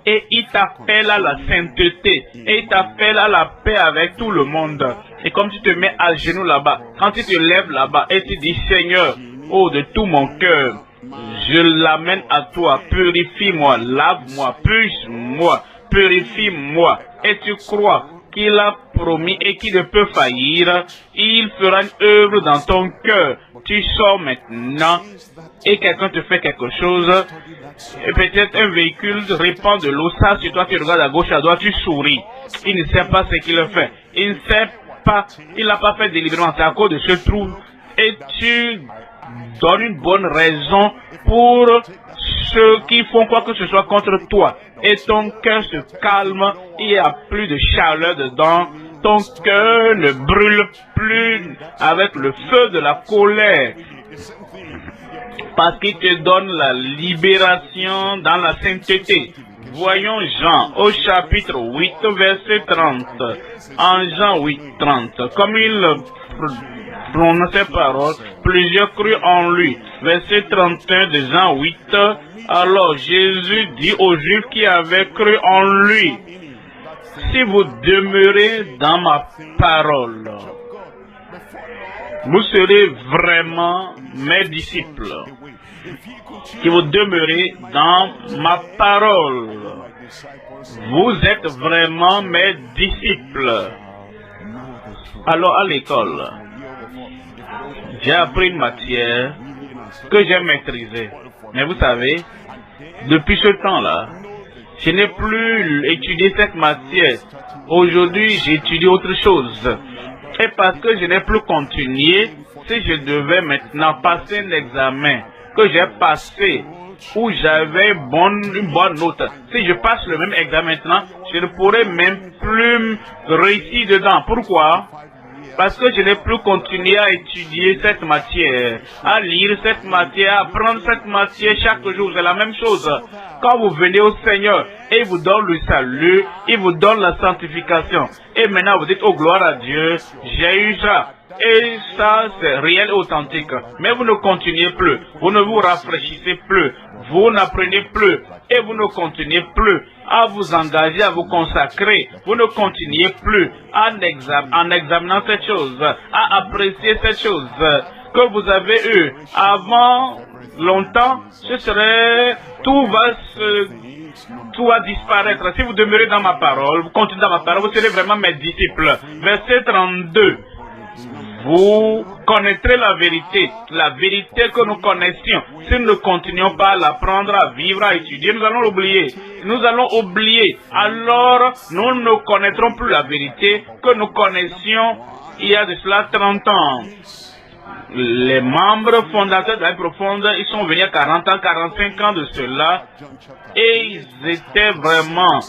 et il t'appelle à la sainteté, et il t'appelle à la paix avec tout le monde. Et comme tu te mets à genoux là-bas, quand tu te lèves là-bas, et tu dis, Seigneur, oh, de tout mon cœur, je l'amène à toi, purifie-moi, lave-moi, puise-moi, purifie-moi. Et tu crois qu'il a promis et qu'il ne peut faillir, il fera une œuvre dans ton cœur. Tu sors maintenant et quelqu'un te fait quelque chose, et peut-être un véhicule répand de l'eau, ça sur toi, tu regardes à gauche, à droite, tu souris. Il ne sait pas ce qu'il fait. Il ne sait pas, il n'a pas fait de délivrance, c'est à cause de ce trou. Et tu donne une bonne raison pour ceux qui font quoi que ce soit contre toi. Et ton cœur se calme, il n'y a plus de chaleur dedans. Ton cœur ne brûle plus avec le feu de la colère. Parce qu'il te donne la libération dans la sainteté. Voyons Jean au chapitre 8, verset 30. En Jean 8, 30, comme il prononce ces paroles, plusieurs crurent en lui. Verset 31 de Jean 8. Alors Jésus dit aux Juifs qui avaient cru en lui, si vous demeurez dans ma parole, vous serez vraiment mes disciples. Si vous demeurez dans ma parole, vous êtes vraiment mes disciples. Alors à l'école, j'ai appris une matière que j'ai maîtrisée. Mais vous savez, depuis ce temps-là, je n'ai plus étudié cette matière. Aujourd'hui, j'étudie autre chose. Et parce que je n'ai plus continué, si je devais maintenant passer un examen que j'ai passé où j'avais une bonne note. Si je passe le même examen maintenant, je ne pourrais même plus réussir dedans. Pourquoi? Parce que je n'ai plus continué à étudier cette matière, à lire cette matière, à apprendre cette matière chaque jour. C'est la même chose. Quand vous venez au Seigneur, et il vous donne le salut, il vous donne la sanctification. Et maintenant vous dites, oh gloire à Dieu, j'ai eu ça. Et ça, c'est réel et authentique. Mais vous ne continuez plus. Vous ne vous rafraîchissez plus. Vous n'apprenez plus. Et vous ne continuez plus à vous engager, à vous consacrer. Vous ne continuez plus en examinant cette chose, à apprécier cette chose que vous avez eue avant longtemps. Ce serait, tout va disparaître. Si vous demeurez dans ma parole, vous continuez dans ma parole, vous serez vraiment mes disciples. Verset 32. Vous connaîtrez la vérité que nous connaissions. Si nous ne continuons pas à l'apprendre, à vivre, à étudier, nous allons l'oublier. Nous allons oublier. Alors, nous ne connaîtrons plus la vérité que nous connaissions il y a de cela 30 ans. Les membres fondateurs de la vie profonde, ils sont venus à 40 ans, 45 ans de cela, et ils étaient vraiment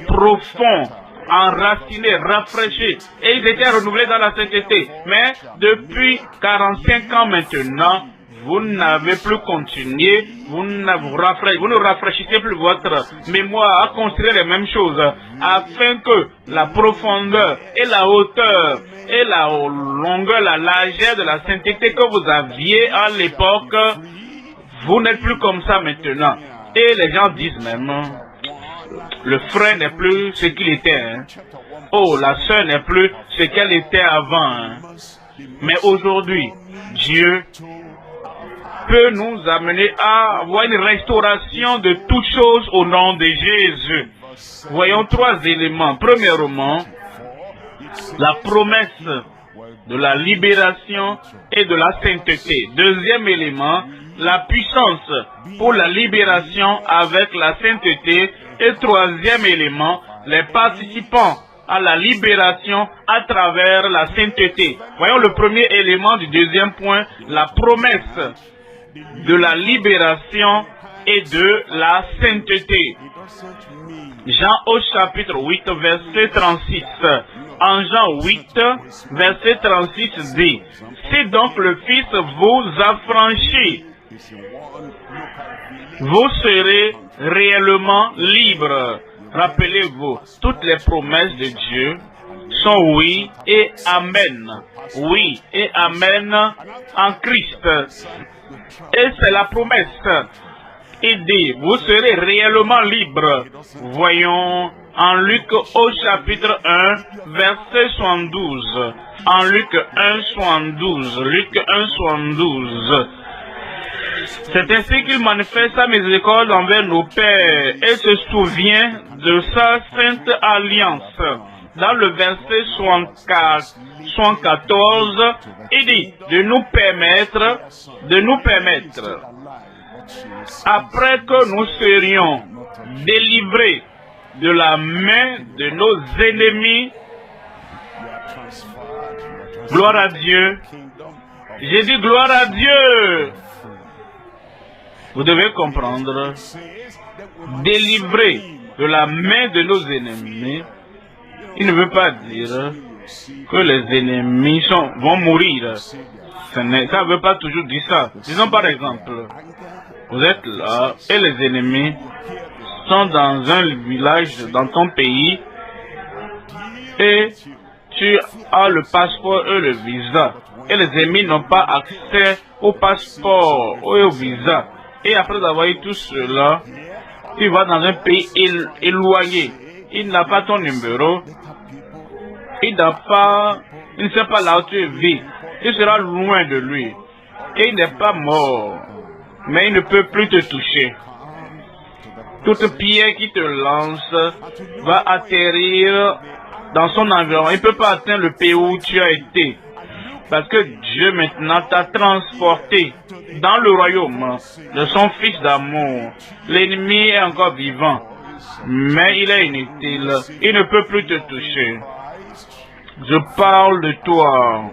profonds, enracinés, rafraîchis, et ils étaient renouvelés dans la sainteté. Mais depuis 45 ans maintenant, vous n'avez plus continué, vous ne rafraîchissez plus votre mémoire à construire les mêmes choses, afin que la profondeur et la hauteur et la longueur, la largeur de la sainteté que vous aviez à l'époque, vous n'êtes plus comme ça maintenant. Et les gens disent même, le frère n'est plus ce qu'il était. Hein. Oh, la sœur n'est plus ce qu'elle était avant. Hein. Mais aujourd'hui, Dieu peut nous amener à avoir une restauration de toutes choses au nom de Jésus. Voyons 3 éléments. Premièrement, la promesse de la libération et de la sainteté. Deuxième élément, la puissance pour la libération avec la sainteté. Et troisième élément, les participants à la libération à travers la sainteté. Voyons le premier élément du deuxième point, la promesse de la libération et de la sainteté. Jean au chapitre 8, verset 36. En Jean 8, verset 36 dit, si donc le Fils vous affranchit, vous serez réellement libres. Rappelez-vous, toutes les promesses de Dieu sont oui et amen. Oui et amen en Christ. Et c'est la promesse. Il dit, vous serez réellement libres. Voyons en Luc au chapitre 1, verset 72. En Luc 1, 72. Luc 1, 72. C'est ainsi qu'il manifeste sa miséricorde envers nos pères et se souvient de sa sainte alliance. Dans le verset 74, il dit de nous permettre, après que nous serions délivrés de la main de nos ennemis, gloire à Dieu, j'ai dit gloire à Dieu. Vous devez comprendre, délivrés de la main de nos ennemis, il ne veut pas dire que les ennemis vont mourir. Ça ne veut pas toujours dire ça. Disons par exemple, vous êtes là et les ennemis sont dans un village dans ton pays et tu as le passeport et le visa. Et les ennemis n'ont pas accès au passeport et au visa. Et après avoir eu tout cela, tu vas dans un pays éloigné. Il n'a pas ton numéro. Il ne sait pas là où tu vis. Tu seras loin de lui. Et il n'est pas mort. Mais il ne peut plus te toucher. Toute pierre qui te lance va atterrir dans son environnement. Il ne peut pas atteindre le pays où tu as été. Parce que Dieu maintenant t'a transporté dans le royaume de son Fils d'amour. L'ennemi est encore vivant, mais il est inutile. Il ne peut plus te toucher. Je parle de toi.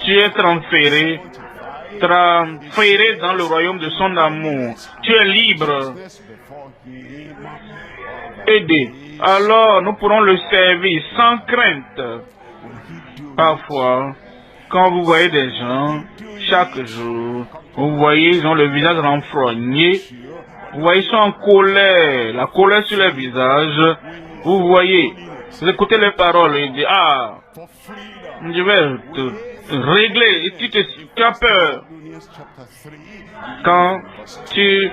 Tu es transféré transféré dans le royaume de son amour. Tu es libre. Aidé. Alors nous pourrons le servir sans crainte. Parfois, quand vous voyez des gens, chaque jour, vous voyez, ils ont le visage renfrogné. Vous voyez, ils sont en colère, la colère sur les visages. Vous voyez, vous écoutez les paroles et dites, ah, je vais te régler. Et tu as peur. Quand tu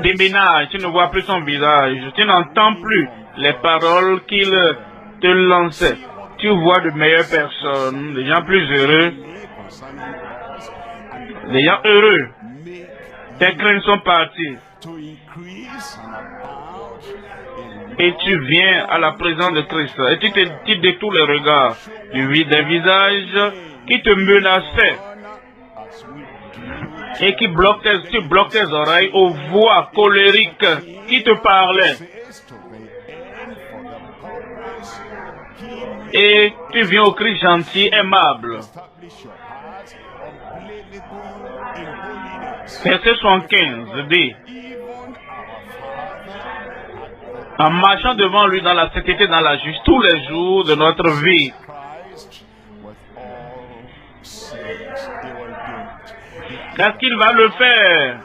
déménages, tu ne vois plus son visage, tu n'entends plus les paroles qu'il te lançait. Tu vois de meilleures personnes, des gens plus heureux, des gens heureux. Tes craintes sont parties. Et tu viens à la présence de Christ. Et tu détournes les regards des visages qui te menaçaient. Et tu bloques tes oreilles aux voix colériques qui te parlaient. Et tu viens au Christ gentil, aimable. Verset 75 dit, en marchant devant lui dans la sainteté, dans la justice, tous les jours de notre vie. Est-ce qu'il va le faire?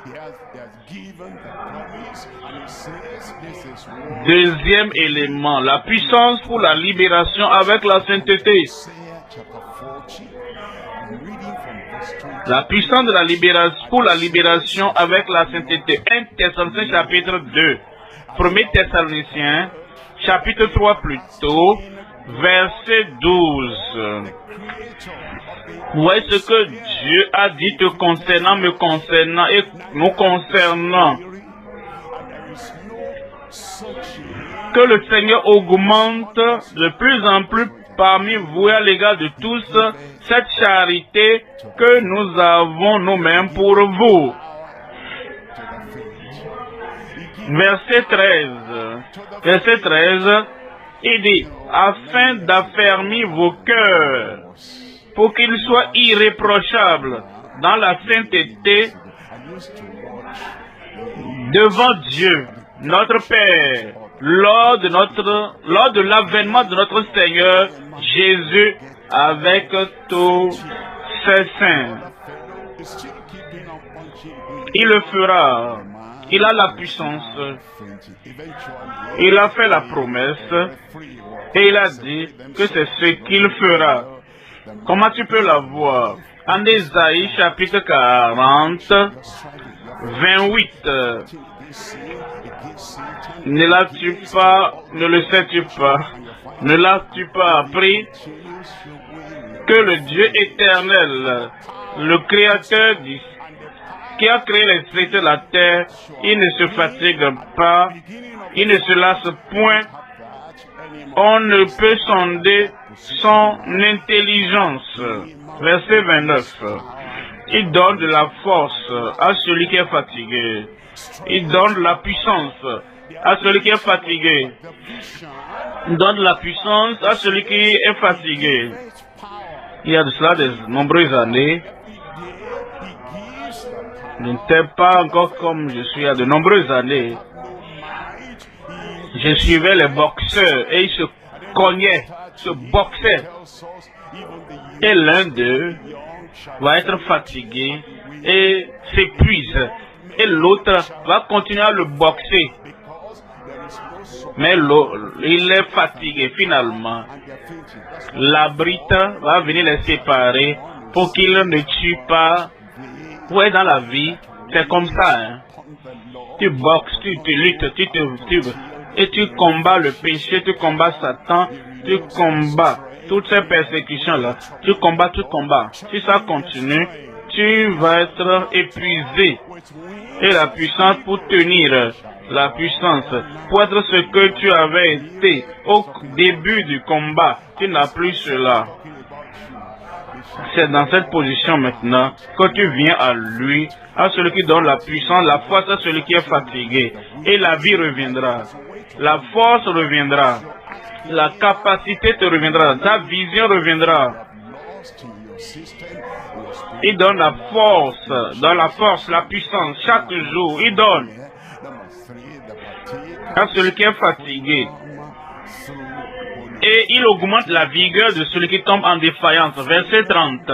Deuxième élément, la puissance pour la libération avec la sainteté. La puissance de la libération pour la libération avec la sainteté. 1 Thessaloniciens chapitre 2. 1 Thessaloniciens chapitre 3 plutôt, verset 12. Vous voyez ce que Dieu a dit te concernant, me concernant et nous concernant. Que le Seigneur augmente de plus en plus parmi vous et à l'égard de tous cette charité que nous avons nous-mêmes pour vous. Verset 13. Verset 13, il dit, afin d'affermir vos cœurs, pour qu'ils soient irréprochables dans la sainteté devant Dieu, notre Père, lors de l'avènement de notre Seigneur Jésus avec tous ses saints. Il le fera. Il a la puissance. Il a fait la promesse. Et il a dit que c'est ce qu'il fera. Comment tu peux la voir? En Ésaïe chapitre 40, 28. Ne le sais-tu pas? Ne l'as-tu pas appris que le Dieu éternel, le Créateur qui a créé les extrémités de la terre, il ne se fatigue pas, il ne se lasse point, on ne peut sonder son intelligence. Verset 29. Il donne de la force à celui qui est fatigué. Il donne de la puissance à celui qui est fatigué. Il donne de la puissance à celui qui est fatigué. Il y a de cela de nombreuses années. Je n'étais pas encore comme je suis il y a de nombreuses années. Je suivais les boxeurs et ils se cognaient, se boxaient. Et l'un d'eux va être fatigué et s'épuise. Et l'autre va continuer à le boxer. Mais il est fatigué finalement. L'arbitre va venir les séparer pour qu'ils ne tuent pas. Ouais, dans la vie, c'est comme ça. Hein. Tu boxes, tu luttes, et tu combats le péché, tu combats Satan, tu combats toutes ces persécutions-là. Tu combats. Si ça continue, tu vas être épuisé. Et la puissance pour tenir, la puissance pour être ce que tu avais été au début du combat, tu n'as plus cela. C'est dans cette position maintenant que tu viens à lui, à celui qui donne la puissance, la force à celui qui est fatigué. Et la vie reviendra. La force reviendra. La capacité te reviendra. Ta vision reviendra. Il donne la force, la puissance. Chaque jour, il donne à celui qui est fatigué. Et il augmente la vigueur de celui qui tombe en défaillance. Verset 30.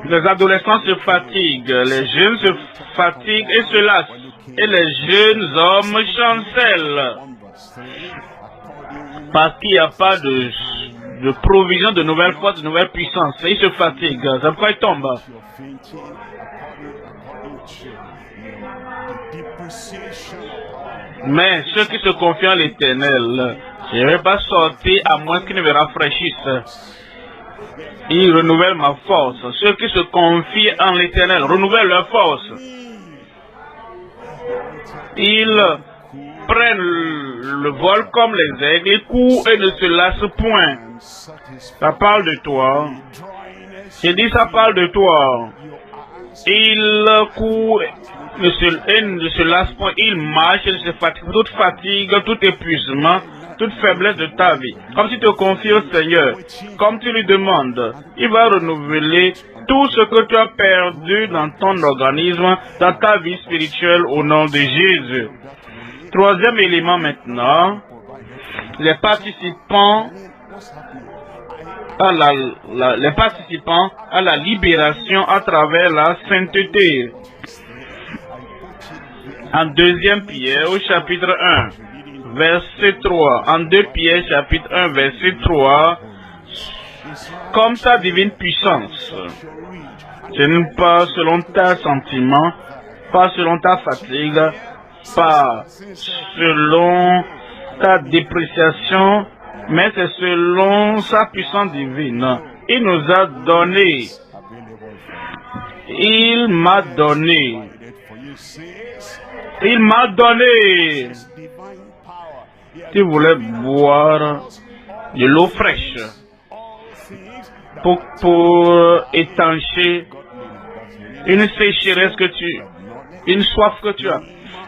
Les adolescents se fatiguent, les jeunes se fatiguent et se lassent. Et les jeunes hommes chancellent. Parce qu'il n'y a pas de provision de nouvelles forces, de nouvelles puissances. Ils se fatiguent. C'est pourquoi ils tombent. Mais ceux qui se confient en l'Éternel, je ne vais pas sortir à moins qu'ils ne me rafraîchissent. Ils renouvellent ma force. Ceux qui se confient en l'Éternel renouvellent leur force. Ils prennent le vol comme les aigles, ils courent et ne se lassent point. Ça parle de toi. J'ai dit ça parle de toi. Ils courent et ne se lassent point. Ils marchent et ne se fatiguent. Toute fatigue, tout épuisement, toute faiblesse de ta vie. Comme tu te confies au Seigneur, comme tu lui demandes, il va renouveler tout ce que tu as perdu dans ton organisme, dans ta vie spirituelle au nom de Jésus. Troisième élément maintenant, les participants à la libération à travers la sainteté. En 2 Pierre au chapitre 1, verset 3. En 2 Pierre chapitre 1, verset 3. Comme sa divine puissance. Ce n'est pas selon ta sentiment, pas selon ta fatigue, pas selon ta dépréciation, mais c'est selon sa puissance divine. Il nous a donné. Il m'a donné. Il m'a donné. Tu voulais boire de l'eau fraîche pour étancher une sécheresse une soif que tu as.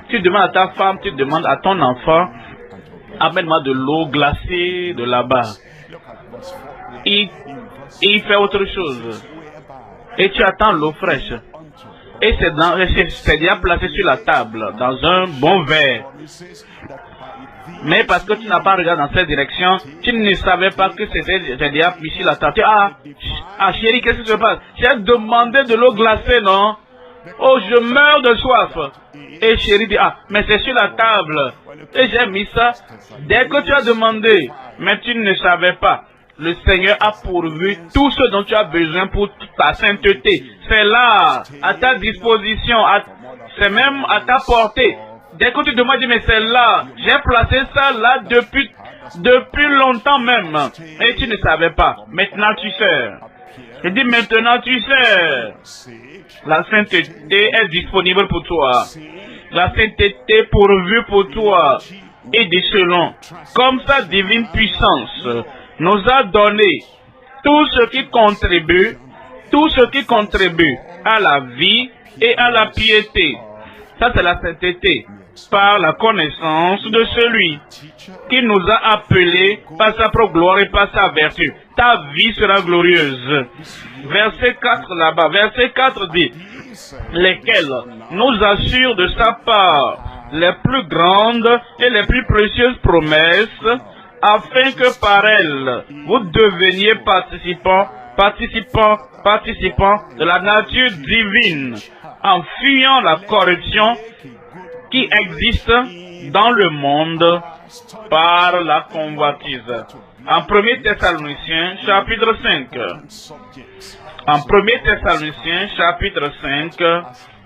Tu demandes à ta femme, tu demandes à ton enfant, amène-moi de l'eau glacée de là-bas. Il fait autre chose. Et tu attends l'eau fraîche. Et c'est déjà placé sur la table, dans un bon verre. Mais parce que tu n'as pas regardé dans cette direction, tu ne savais pas que c'était déjà mis sur la table. Chérie, qu'est-ce qui se passe? J'ai demandé de l'eau glacée, non? Oh, je meurs de soif. Et chérie dit, mais c'est sur la table. Et j'ai mis ça dès que tu as demandé. Mais tu ne savais pas. Le Seigneur a pourvu tout ce dont tu as besoin pour ta sainteté. C'est là, à ta disposition, c'est même à ta portée. Dès que tu demandes, mais c'est là, j'ai placé ça là depuis longtemps même. Et tu ne savais pas. Maintenant tu sais. Je dis maintenant tu sais. La sainteté est disponible pour toi. La sainteté est pourvue pour toi. Et de selon, comme sa divine puissance nous a donné tout ce qui contribue à la vie et à la piété. Ça c'est la sainteté, par la connaissance de celui qui nous a appelés par sa propre gloire et par sa vertu. Ta vie sera glorieuse. Verset 4 là-bas, verset 4 dit, lesquels nous assurent de sa part les plus grandes et les plus précieuses promesses, afin que par elles, vous deveniez participants de la nature divine, en fuyant la corruption qui existe dans le monde par la convoitise. En 1 Thessaloniciens, chapitre 5. En 1 Thessaloniciens, chapitre 5,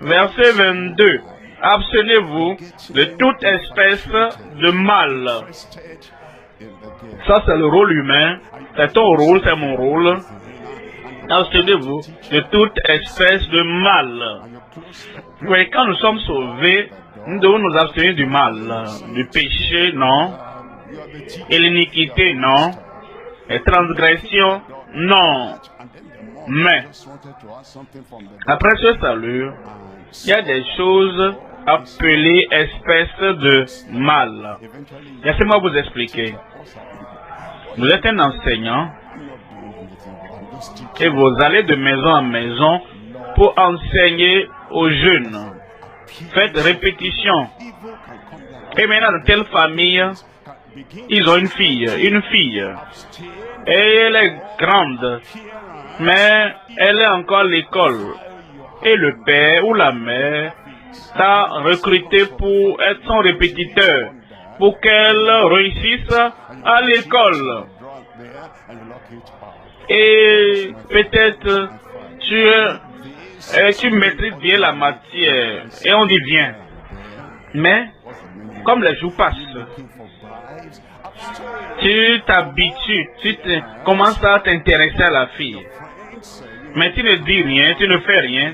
verset 22. Abstenez-vous de toute espèce de mal. Ça, c'est le rôle humain. C'est ton rôle, c'est mon rôle. Abstenez-vous de toute espèce de mal. Oui, quand nous sommes sauvés, nous devons nous abstenir du mal. Du péché, non. Et l'iniquité, non. Les transgressions, non. Mais, après ce salut, il y a des choses appelées espèces de mal. Laissez-moi vous expliquer. Vous êtes un enseignant Et vous allez de maison en maison pour enseigner aux jeunes. Faites répétition. Et maintenant, dans telle famille, ils ont une fille. Et elle est grande, mais elle est encore à l'école. Et le père ou la mère t'a recruté pour être son répétiteur, pour qu'elle réussisse à l'école. Et peut-être tu maîtrises bien la matière, et on dit bien. Mais, comme les jours passent, tu t'habitues, tu commences à t'intéresser à la fille. Mais tu ne dis rien, tu ne fais rien.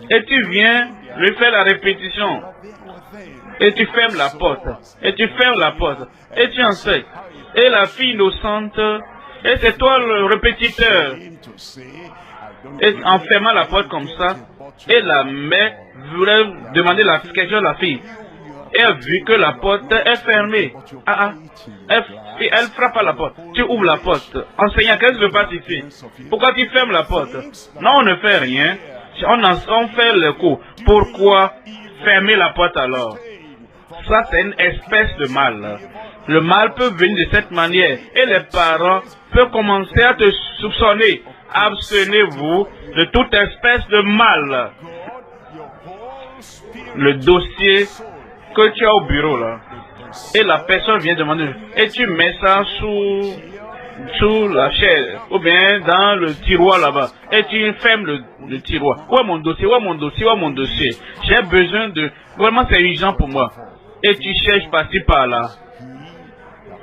Et tu viens lui faire la répétition. Et tu fermes la porte. Et tu fermes la porte. Et tu enseignes. Et la fille innocente, et c'est toi le répétiteur. Et en fermant la porte comme ça, et la mère voulait demander la question à la fille. Et a vu que la porte est fermée. Elle frappe à la porte. Tu ouvres la porte. Enseignant, qu'est-ce qui se passe ici? Pourquoi tu fermes la porte? Non, on ne fait rien. On fait le coup. Pourquoi fermer la porte alors? Ça, c'est une espèce de mal. Le mal peut venir de cette manière. Et les parents peuvent commencer à te soupçonner. Abstenez-vous de toute espèce de mal. Le dossier que tu as au bureau là, et la personne vient demander, et tu mets ça sous la chaise, ou bien dans le tiroir là-bas, et tu fermes le tiroir. Où est mon dossier? Où est mon dossier? Où est mon dossier? J'ai besoin de... Vraiment c'est urgent pour moi. Et tu cherches par-ci par-là.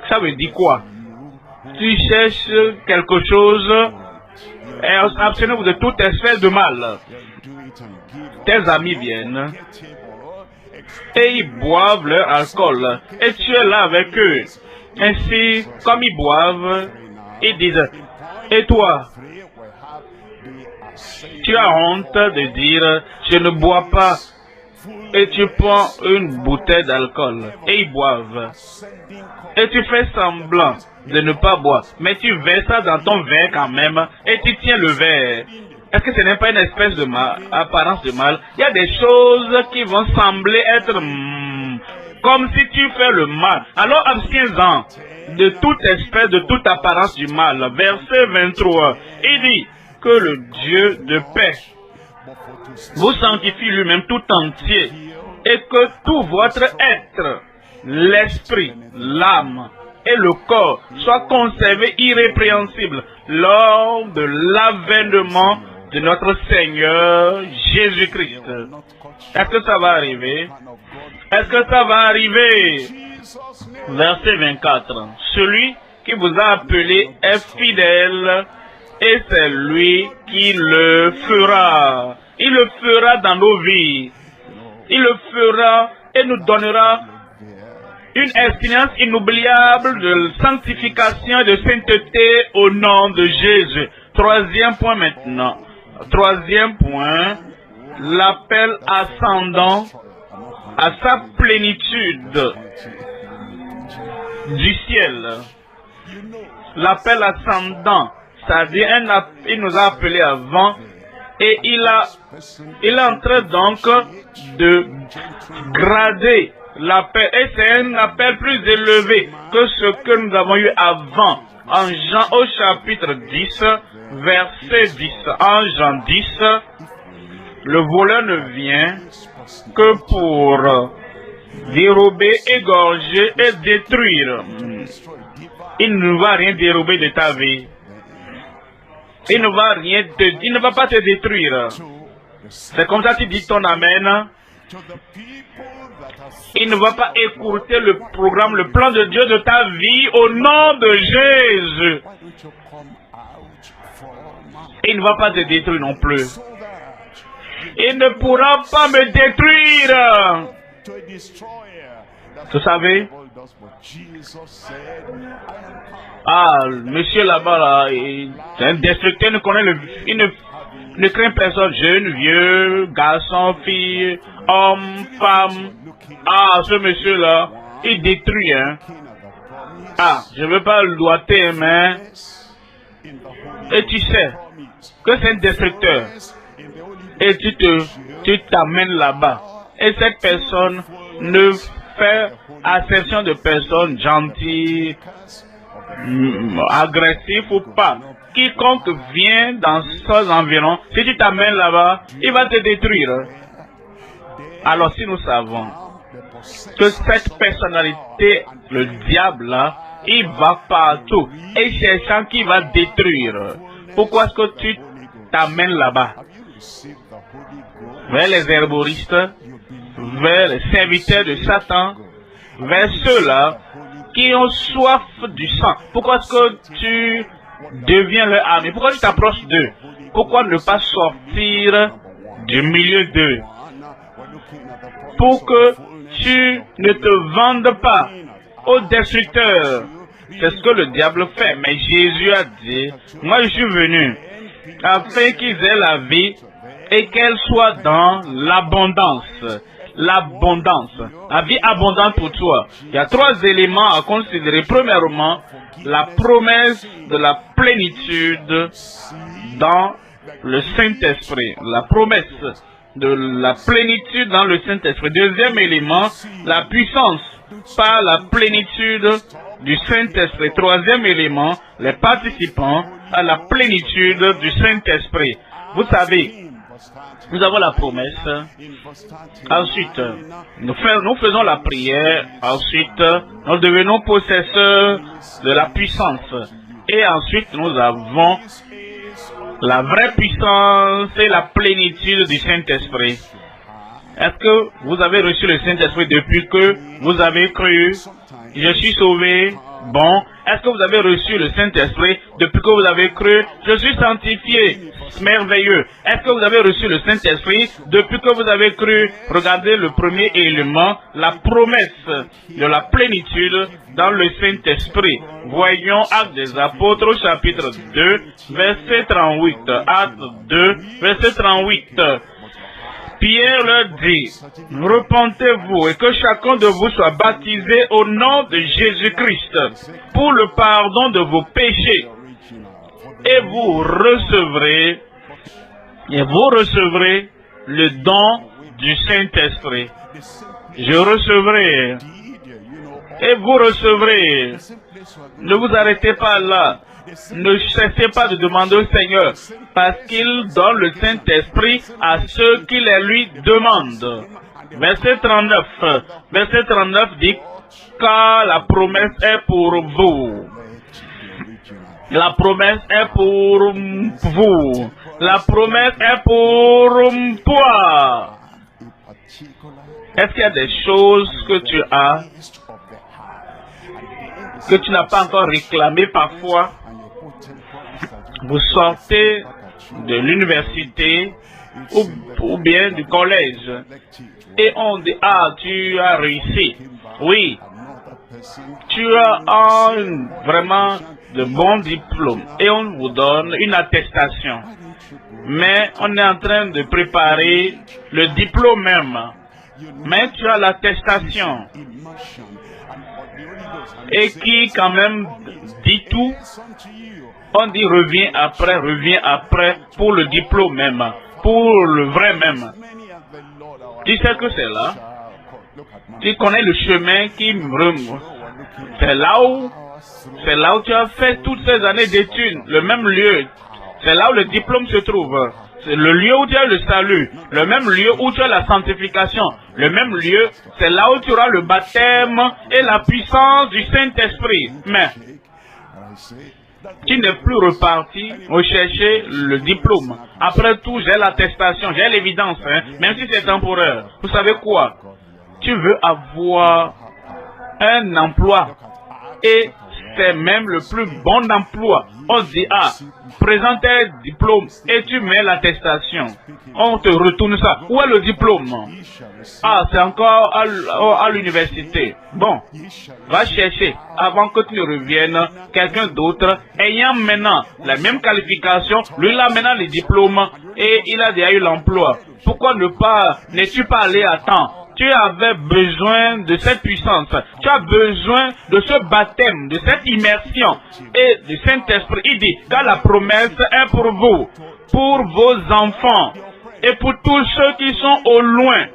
Ça veut dire quoi? Tu cherches quelque chose, et abstenez-vous de toute espèce de mal. Tes amis viennent, et ils boivent leur alcool, et tu es là avec eux. Ainsi, comme ils boivent, ils disent, et toi, tu as honte de dire, je ne bois pas, et tu prends une bouteille d'alcool, et ils boivent, et tu fais semblant de ne pas boire, mais tu verses ça dans ton verre quand même, et tu tiens le verre. Est-ce que ce n'est pas une espèce de apparence de mal? Il y a des choses qui vont sembler être comme si tu fais le mal. Alors abstiens-en de toute espèce, de toute apparence du mal. Verset 23, il dit que le Dieu de paix vous sanctifie lui-même tout entier, et que tout votre être, l'esprit, l'âme et le corps soient conservés irrépréhensibles lors de l'avènement de notre Seigneur Jésus-Christ. Est-ce que ça va arriver? Est-ce que ça va arriver? Verset 24. Celui qui vous a appelé est fidèle, et c'est lui qui le fera. Il le fera dans nos vies. Il le fera et nous donnera une expérience inoubliable de sanctification et de sainteté au nom de Jésus. Troisième point maintenant. Troisième point, l'appel ascendant à sa plénitude du ciel. L'appel ascendant, c'est-à-dire il nous a appelés avant et il est en train donc de grader l'appel, et c'est un appel plus élevé que ce que nous avons eu avant. En Jean au chapitre 10, verset 10. En Jean 10, le voleur ne vient que pour dérober, égorger et détruire. Il ne va rien dérober de ta vie. Il ne va pas te détruire. C'est comme ça que tu dis ton amen. Il ne va pas écourter le programme, le plan de Dieu de ta vie au nom de Jésus. Il ne va pas te détruire non plus. Il ne pourra pas me détruire. Vous savez? Monsieur là-bas, là, c'est un destructeur, il ne craint personne, jeune, vieux, garçon, fille, homme, femme. Ce monsieur-là, il détruit, hein. Je ne veux pas le doigter, mais et tu sais que c'est un destructeur, et tu t'amènes là-bas, et cette personne ne fait acception de personnes gentilles, agressifs ou pas. Quiconque vient dans ces environs, si tu t'amènes là-bas, il va te détruire. Alors si nous savons que cette personnalité, le diable là, il va partout et cherchant qui va détruire, pourquoi est-ce que tu t'amènes là-bas? Vers les herboristes, vers les serviteurs de Satan, vers ceux-là qui ont soif du sang. Pourquoi est-ce que tu deviens leur ami? Pourquoi tu t'approches d'eux? Pourquoi ne pas sortir du milieu d'eux? Pour que tu ne te vendes pas aux destructeurs. C'est ce que le diable fait. Mais Jésus a dit, moi je suis venu afin qu'ils aient la vie et qu'elle soit dans l'abondance. L'abondance. La vie abondante pour toi. Il y a 3 éléments à considérer. Premièrement, la promesse de la plénitude dans le Saint-Esprit. La promesse de la plénitude dans le Saint-Esprit. Deuxième élément, la puissance par la plénitude du Saint-Esprit. Troisième élément, les participants à la plénitude du Saint-Esprit. Vous savez, nous avons la promesse. Ensuite, nous faisons la prière. Ensuite, nous devenons possesseurs de la puissance. Et ensuite, nous avons la vraie puissance et la plénitude du Saint-Esprit. Est-ce que vous avez reçu le Saint-Esprit depuis que vous avez cru? Je suis sauvé. Bon. Est-ce que vous avez reçu le Saint-Esprit depuis que vous avez cru? Je suis sanctifié. Merveilleux. Est-ce que vous avez reçu le Saint-Esprit depuis que vous avez cru? Regardez le premier élément, la promesse de la plénitude dans le Saint-Esprit. Voyons Actes des Apôtres, chapitre 2, verset 38. Actes 2, verset 38. Pierre leur dit, repentez-vous et que chacun de vous soit baptisé au nom de Jésus-Christ pour le pardon de vos péchés. Et vous recevrez le don du Saint-Esprit. Je recevrai et vous recevrez. Ne vous arrêtez pas là. Ne cessez pas de demander au Seigneur, parce qu'il donne le Saint-Esprit à ceux qui les lui demandent. Verset 39 dit, car la promesse est pour vous. La promesse est pour vous. La promesse est pour toi. Est-ce qu'il y a des choses que tu as, que tu n'as pas encore réclamées parfois? Vous sortez de l'université ou bien du collège et on dit, ah, tu as réussi. Oui, tu as vraiment de bons diplômes et on vous donne une attestation. Mais on est en train de préparer le diplôme même. Mais tu as l'attestation. Et qui quand même dit tout. On dit reviens après pour le diplôme même, pour le vrai même. Tu sais que c'est là. Tu connais le chemin qui me... C'est là où tu as fait toutes ces années d'études, le même lieu. C'est là où le diplôme se trouve. C'est le lieu où tu as le salut, le même lieu où tu as la sanctification, le même lieu, c'est là où tu auras le baptême et la puissance du Saint-Esprit. Mais tu n'es plus reparti rechercher le diplôme. Après tout, j'ai l'attestation, j'ai l'évidence, même si c'est temporaire. Vous savez quoi? Tu veux avoir un emploi et c'est même le plus bon emploi. On dit, ah, présente un diplôme et tu mets l'attestation. On te retourne ça. Où est le diplôme? Ah, c'est encore à l'université. Bon, va chercher avant que tu ne reviennes quelqu'un d'autre ayant maintenant la même qualification. Lui, il a maintenant le diplôme et il a déjà eu l'emploi. Pourquoi n'es-tu pas allé à temps? Tu avais besoin de cette puissance. Tu as besoin de ce baptême, de cette immersion et du Saint-Esprit. Il dit, car la promesse est pour vous, pour vos enfants et pour tous ceux qui sont au loin,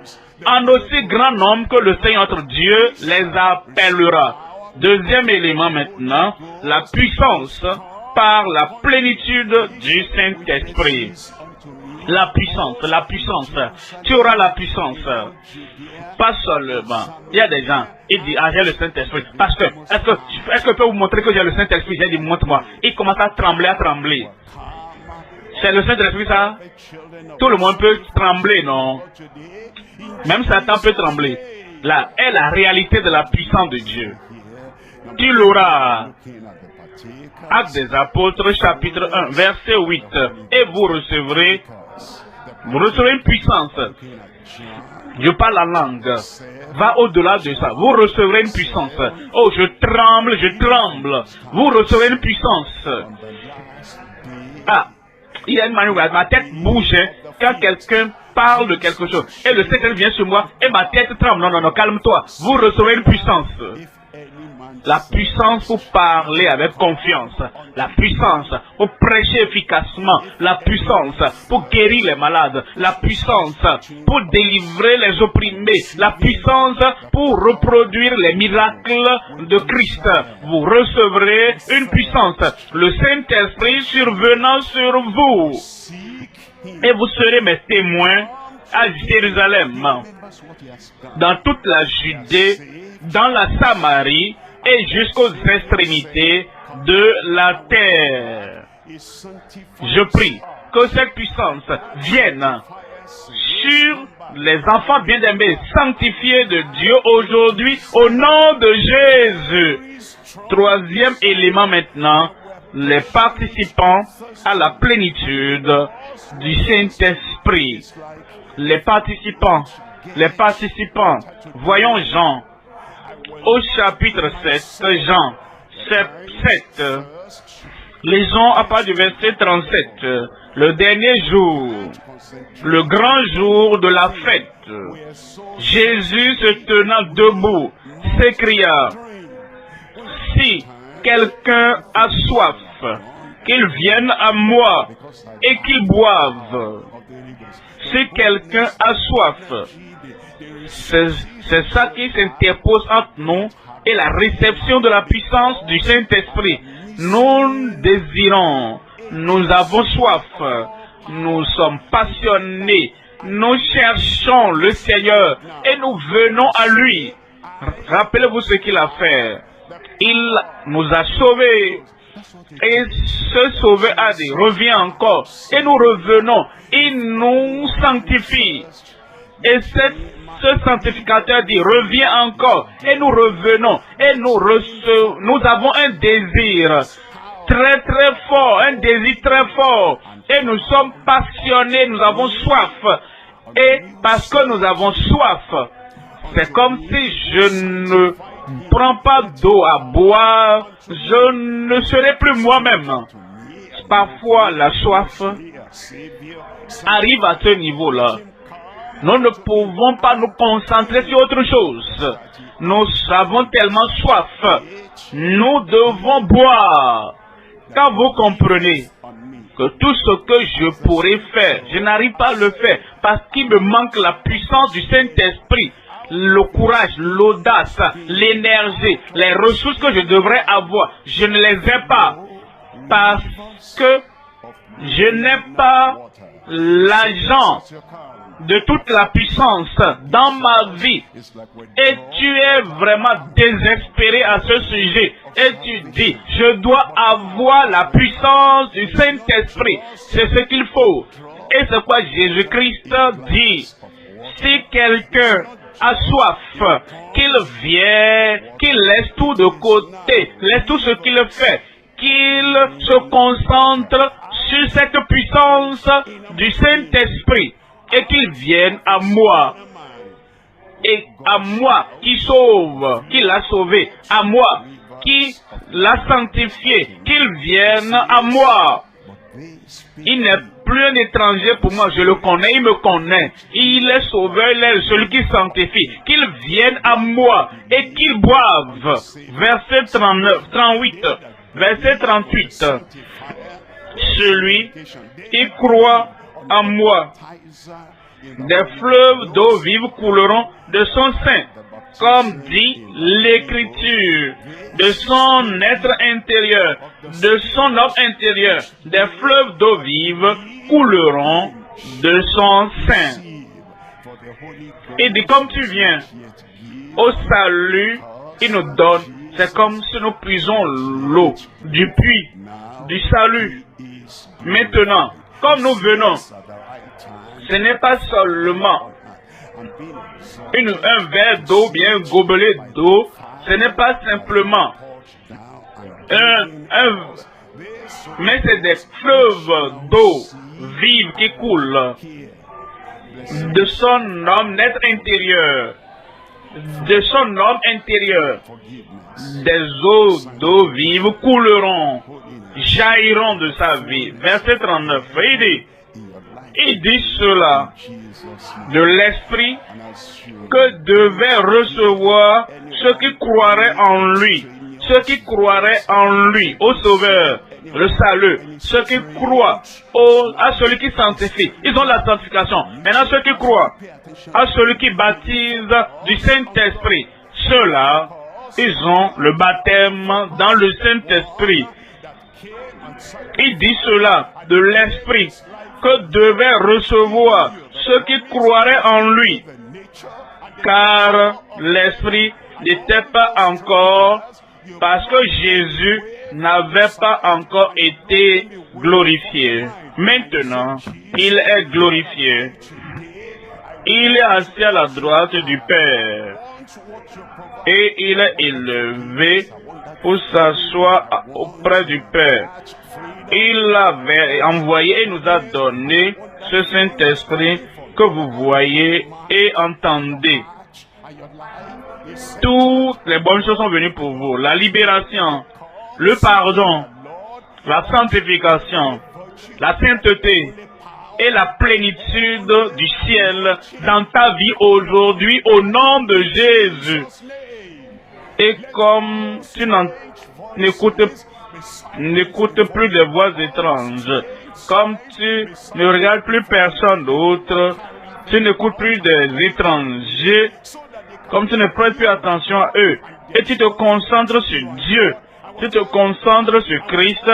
en aussi grand nombre que le Seigneur notre Dieu les appellera. Deuxième élément maintenant, la puissance par la plénitude du Saint-Esprit. La puissance. Tu auras la puissance. Pas seulement. Il y a des gens, ils disent, ah, j'ai le Saint-Esprit. Parce que, est-ce que je peux vous montrer que j'ai le Saint-Esprit? J'ai dit, montre-moi. Il commence à trembler. C'est le Saint-Esprit, ça? Tout le monde peut trembler, non? Même Satan peut trembler. Là est la réalité de la puissance de Dieu. Tu l'auras. Actes des Apôtres, chapitre 1, verset 8. Et vous recevrez une puissance. Je parle la langue. Va au-delà de ça. Vous recevrez une puissance. Oh, je tremble. Vous recevrez une puissance. Ah, il y a une manière, ma tête bouge quand quelqu'un parle de quelque chose. Et le Seigneur vient sur moi et ma tête tremble. Non, calme-toi. Vous recevrez une puissance. La puissance pour parler avec confiance. La puissance pour prêcher efficacement. La puissance pour guérir les malades. La puissance pour délivrer les opprimés. La puissance pour reproduire les miracles de Christ. Vous recevrez une puissance. Le Saint-Esprit survenant sur vous. Et vous serez mes témoins à Jérusalem, dans toute la Judée, dans la Samarie, et jusqu'aux extrémités de la terre. Je prie que cette puissance vienne sur les enfants bien-aimés, sanctifiés de Dieu aujourd'hui, au nom de Jésus. Troisième élément maintenant, les participants à la plénitude du Saint-Esprit. Les participants. Voyons Jean. Au chapitre 7, Jean 7, lisons à partir du verset 37, le dernier jour, le grand jour de la fête, Jésus se tenant debout, s'écria, si quelqu'un a soif, qu'il vienne à moi et qu'il boive. Si quelqu'un a soif, c'est ça qui s'interpose entre nous et la réception de la puissance du Saint-Esprit. Nous désirons, nous avons soif, nous sommes passionnés, nous cherchons le Seigneur et nous venons à lui. Rappelez-vous ce qu'il a fait. Il nous a sauvés. Et ce sauvé a dit, reviens encore. Et nous revenons. Il nous sanctifie. Et ce sanctificateur dit, reviens encore. Et nous revenons. Et nous avons un désir très très fort. Un désir très fort. Et nous sommes passionnés. Nous avons soif. Et parce que nous avons soif, c'est comme si je ne prends pas d'eau à boire, je ne serai plus moi-même. Parfois, la soif arrive à ce niveau-là. Nous ne pouvons pas nous concentrer sur autre chose. Nous avons tellement soif. Nous devons boire. Quand vous comprenez que tout ce que je pourrais faire, je n'arrive pas à le faire parce qu'il me manque la puissance du Saint-Esprit, le courage, l'audace, l'énergie, les ressources que je devrais avoir, je ne les ai pas parce que je n'ai pas l'agent de toute la puissance dans ma vie. Et tu es vraiment désespéré à ce sujet. Et tu dis, je dois avoir la puissance du Saint-Esprit. C'est ce qu'il faut. Et c'est quoi Jésus-Christ dit. Si quelqu'un a soif, qu'il vienne, qu'il laisse tout de côté, laisse tout ce qu'il fait, qu'il se concentre sur cette puissance du Saint-Esprit et qu'il vienne à moi. Et à moi qui sauve, qui l'a sauvé, à moi qui l'a sanctifié, qu'il vienne à moi. Il n'est plus un étranger pour moi, je le connais, il me connaît. Il est sauveur, il est celui qui sanctifie. Qu'il vienne à moi et qu'il boive. Verset 38. Verset 38. Celui qui croit en moi, des fleuves d'eau vive couleront de son sein, comme dit l'Écriture, de son être intérieur, de son homme intérieur, des fleuves d'eau vive couleront de son sein. Et dit, comme tu viens au salut, il nous donne, c'est comme si nous puisons l'eau du puits, du salut. Maintenant, comme nous venons, ce n'est pas seulement un verre d'eau, bien un gobelet d'eau, ce n'est pas simplement mais c'est des fleuves d'eau vive qui coulent de son homme net intérieur, de son homme intérieur. Des eaux d'eau vive couleront, jailliront de sa vie. Verset 39, il dit cela de l'Esprit que devaient recevoir ceux qui croiraient en lui, ceux qui croiraient en lui, au Sauveur, le salut, ceux qui croient à celui qui sanctifie. Ils ont la sanctification. Maintenant, ceux qui croient à celui qui baptise du Saint-Esprit, ceux-là, ils ont le baptême dans le Saint-Esprit. Il dit cela de l'Esprit que devaient recevoir ceux qui croiraient en lui, car l'Esprit n'était pas encore, parce que Jésus n'avait pas encore été glorifié. Maintenant, il est glorifié. Il est assis à la droite du Père et il est élevé pour s'asseoir auprès du Père. Il l'avait envoyé et nous a donné ce Saint-Esprit que vous voyez et entendez. Toutes les bonnes choses sont venues pour vous. La libération, le pardon, la sanctification, la sainteté et la plénitude du ciel dans ta vie aujourd'hui au nom de Jésus. Et comme tu n'écoutes plus des voix étranges, comme tu ne regardes plus personne d'autre, tu n'écoutes plus des étrangers, comme tu ne prêtes plus attention à eux, et tu te concentres sur Dieu, tu te concentres sur Christ,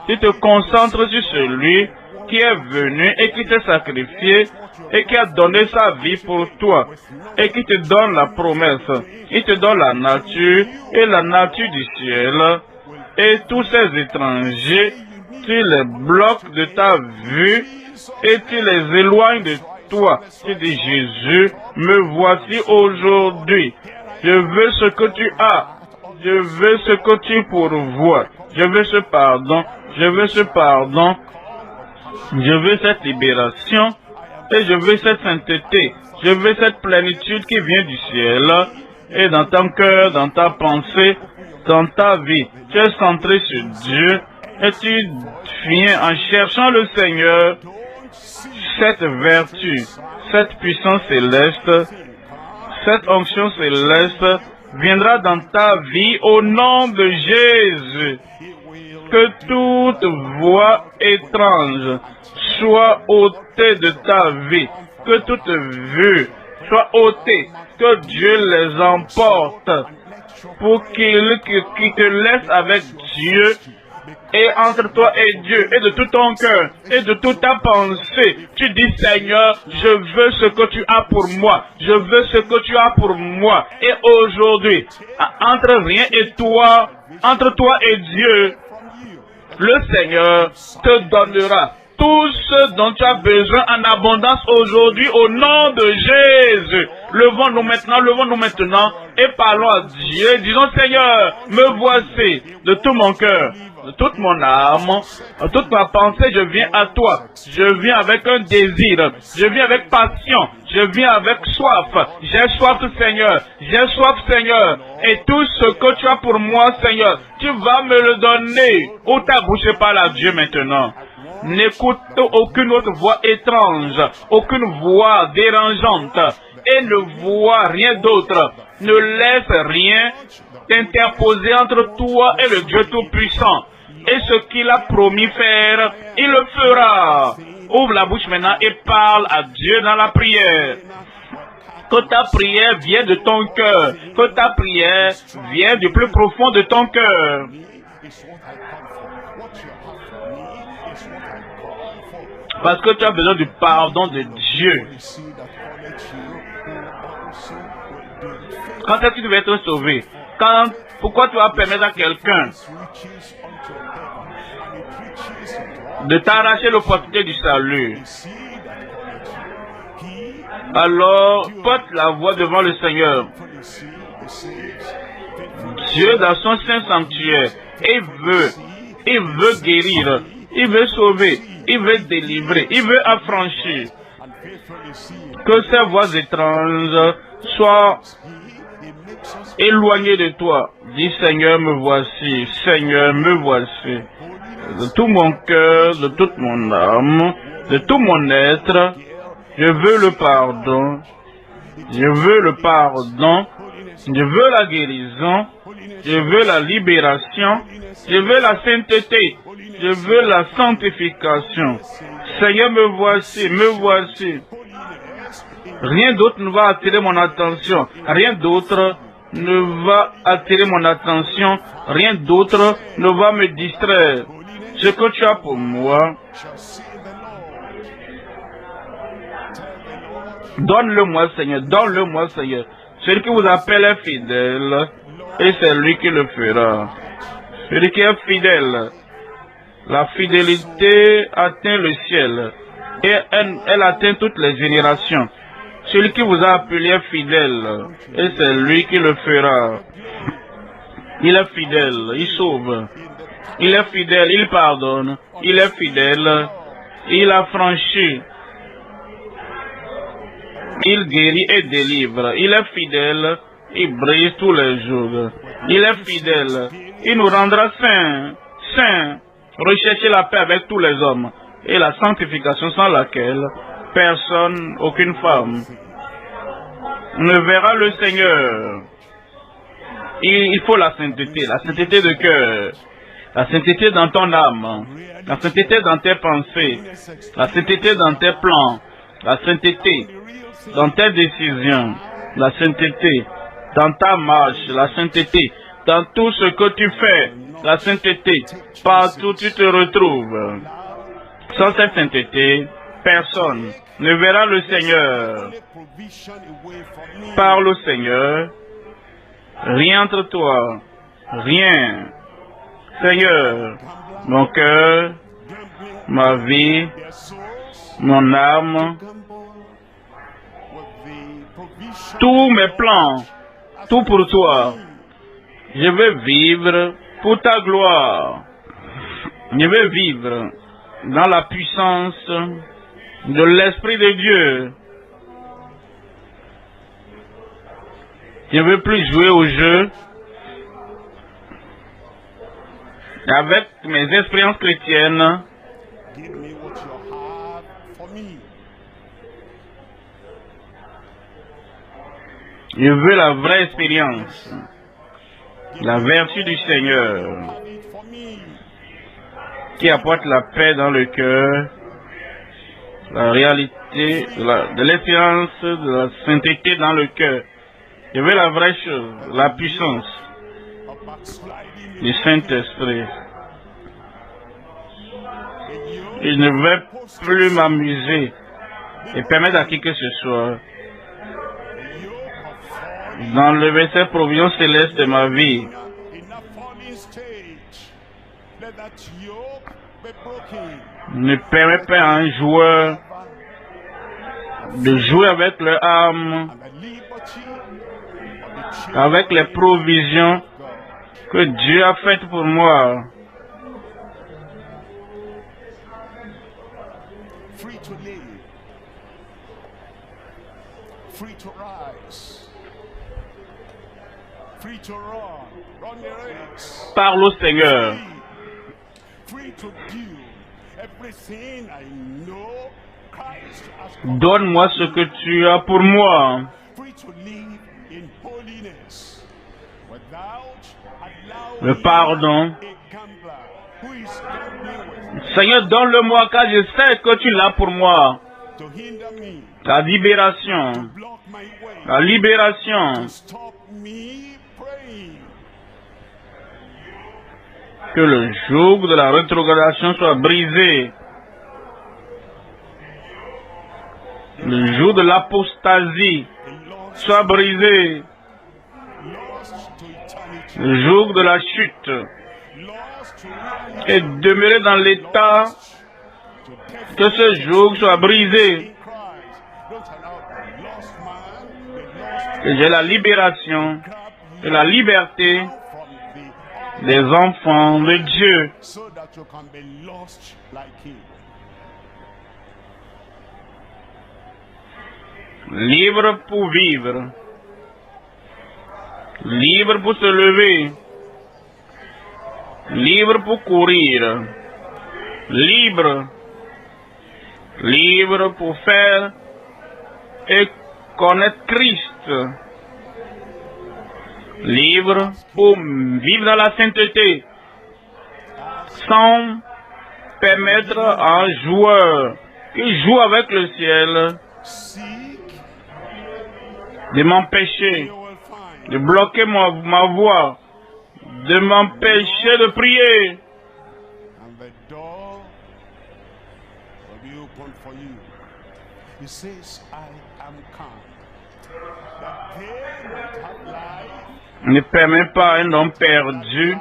tu te concentres sur celui qui est venu et qui t'est sacrifié et qui a donné sa vie pour toi et qui te donne la promesse. Il te donne la nature et la nature du ciel. Et tous ces étrangers, tu les bloques de ta vue et tu les éloignes de toi. Tu dis, Jésus, me voici aujourd'hui. Je veux ce que tu as. Je veux ce que tu pourvois. Je veux ce pardon. Je veux ce pardon. Je veux cette libération. Et je veux cette sainteté. Je veux cette plénitude qui vient du ciel. Et dans ton cœur, dans ta pensée, dans ta vie, tu es centré sur Dieu. Et tu viens en cherchant le Seigneur. Cette vertu, cette puissance céleste, cette onction céleste viendra dans ta vie au nom de Jésus. Que toute voix étrange soit ôtée de ta vie. Que toute vue soit ôtée. Que Dieu les emporte pour qu'il te laisse avec Dieu. Et entre toi et Dieu, et de tout ton cœur, et de toute ta pensée, tu dis, Seigneur, je veux ce que tu as pour moi. Je veux ce que tu as pour moi. Et aujourd'hui, entre rien et toi, entre toi et Dieu, le Seigneur te donnera tout ce dont tu as besoin en abondance aujourd'hui au nom de Jésus. Levons-nous maintenant et parlons à Dieu. Disons, Seigneur, me voici de tout mon cœur, de toute mon âme, de toute ma pensée, je viens à toi. Je viens avec un désir, je viens avec passion, je viens avec soif. J'ai soif, Seigneur, j'ai soif, Seigneur. Et tout ce que tu as pour moi, Seigneur, tu vas me le donner. Ou ta bouche parle à Dieu maintenant. N'écoute aucune autre voix étrange, aucune voix dérangeante, et ne vois rien d'autre. Ne laisse rien t'interposer entre toi et le Dieu Tout-Puissant. Et ce qu'il a promis faire, il le fera. Ouvre la bouche maintenant et parle à Dieu dans la prière. Que ta prière vienne de ton cœur. Que ta prière vienne du plus profond de ton cœur. Parce que tu as besoin du pardon de Dieu. Quand est-ce que tu vas être sauvé? Pourquoi tu vas permettre à quelqu'un de t'arracher l'opportunité du salut? Alors, porte la voix devant le Seigneur. Dieu dans son saint sanctuaire, il veut guérir, il veut sauver, il veut délivrer, il veut affranchir. Que ces voix étranges soient éloignées de toi. Dis Seigneur, me voici, Seigneur, me voici. De tout mon cœur, de toute mon âme, de tout mon être, je veux le pardon, je veux le pardon, je veux la guérison, je veux la libération, je veux la sainteté, je veux la sanctification. Seigneur, me voici, me voici. Rien d'autre ne va attirer mon attention, rien d'autre ne va attirer mon attention, rien d'autre ne va me distraire. Ce que tu as pour moi, donne-le-moi, Seigneur, donne-le-moi, Seigneur. Celui qui vous appelle est fidèle, et c'est lui qui le fera. Celui qui est fidèle, la fidélité atteint le ciel, et elle atteint toutes les générations. Celui qui vous a appelé est fidèle, et c'est lui qui le fera. Il est fidèle, il sauve. Il est fidèle, il pardonne. Il est fidèle, il affranchit. Il guérit et délivre. Il est fidèle, il brise tous les jours. Il est fidèle, il nous rendra saints. Saints. Recherchez la paix avec tous les hommes et la sanctification sans laquelle personne, aucune femme ne verra le Seigneur. Il faut la sainteté de cœur, la sainteté dans ton âme, la sainteté dans tes pensées, la sainteté dans tes plans, la sainteté dans tes décisions, la sainteté dans ta marche, la sainteté dans tout ce que tu fais, la sainteté partout où tu te retrouves. Sans cette sainteté, personne ne verra le Seigneur. Parle au Seigneur. Rien entre toi. Rien. Seigneur, mon cœur, ma vie, mon âme, tous mes plans, tout pour toi. Je veux vivre pour ta gloire. Je veux vivre dans la puissance de l'Esprit de Dieu. Je ne veux plus jouer au jeu avec mes expériences chrétiennes. Je veux la vraie expérience, la vertu du Seigneur, qui apporte la paix dans le cœur, la réalité de l'espérance, de la sainteté dans le cœur. Je veux la vraie chose, la puissance du Saint-Esprit. Je ne vais plus m'amuser et permettre à qui que ce soit d'enlever cette provision céleste de ma vie. Ne permet pas à un joueur de jouer avec leur âme, avec les provisions que Dieu a faites pour moi. Parle au Seigneur. Donne-moi ce que tu as pour moi. Le pardon. Seigneur, donne-le-moi car je sais que tu l'as pour moi. La libération. La libération. Que le joug de la rétrogradation soit brisé. Le joug de l'apostasie soit brisé. Le joug de la chute et demeurer dans l'état que ce joug soit brisé. Que j'ai la libération et la liberté des enfants de Dieu. Libre pour vivre. Libre pour se lever. Libre pour courir. Libre. Libre pour faire et connaître Christ. Libre pour vivre dans la sainteté. Sans permettre à un joueur qui joue avec le ciel de m'empêcher, de bloquer ma voix, de m'empêcher de prier. Ne permet pas à un homme perdu,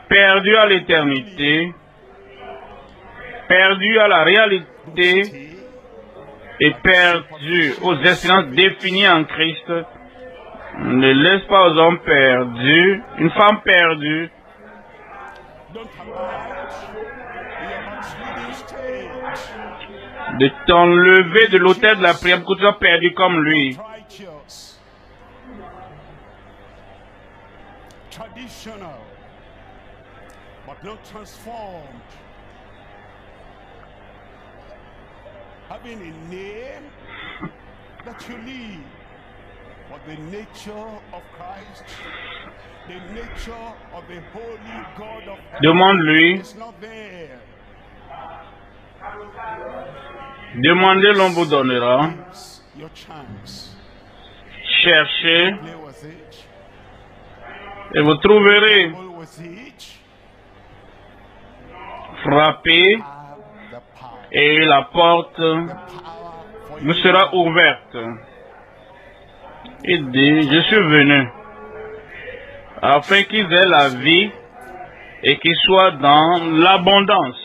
perdu à l'éternité, perdu à la réalité et perdu aux espérances définies en Christ. Ne laisse pas aux hommes perdus, une femme perdue, de t'enlever de l'autel de la prière pour que tu sois perdu comme lui. Traditional, but not transformed. Having a name that you live, but the nature of Christ, the nature of the holy God of heaven Demande-lui. is not there. Demandez, l'on vous donnera. Your chance. Cherchez Play with it. et vous trouverez. Play with it. Frappez Have the power. et la porte The power for nous you. sera ouverte. Et dit, je suis venu afin qu'ils aient la vie et qu'ils soient dans l'abondance.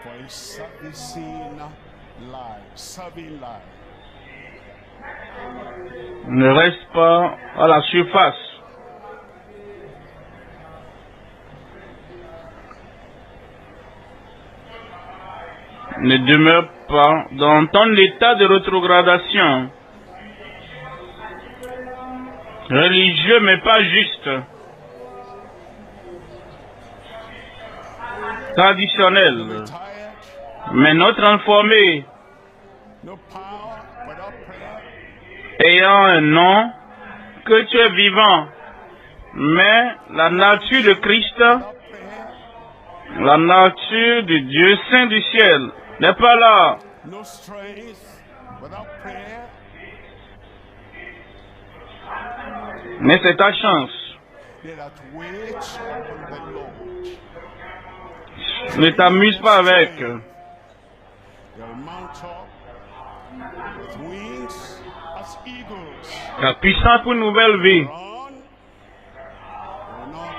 For a servicing life, serving life. Ne reste pas à la surface. Ne demeure pas dans ton état de rétrogradation. Religieux mais pas juste. Traditionnel Tired, mais non transformé. no power without prayer. Ayant un nom que tu es vivant. Mais la nature de Christ, Without prayer, la nature de Dieu Saint du ciel n'est pas là. no strength without prayer. Mais c'est ta chance. They that wait upon the Lord. Ne t'amuse pas avec. They'll mount up with wings as eagles. La puissance pour une nouvelle vie. Run, will not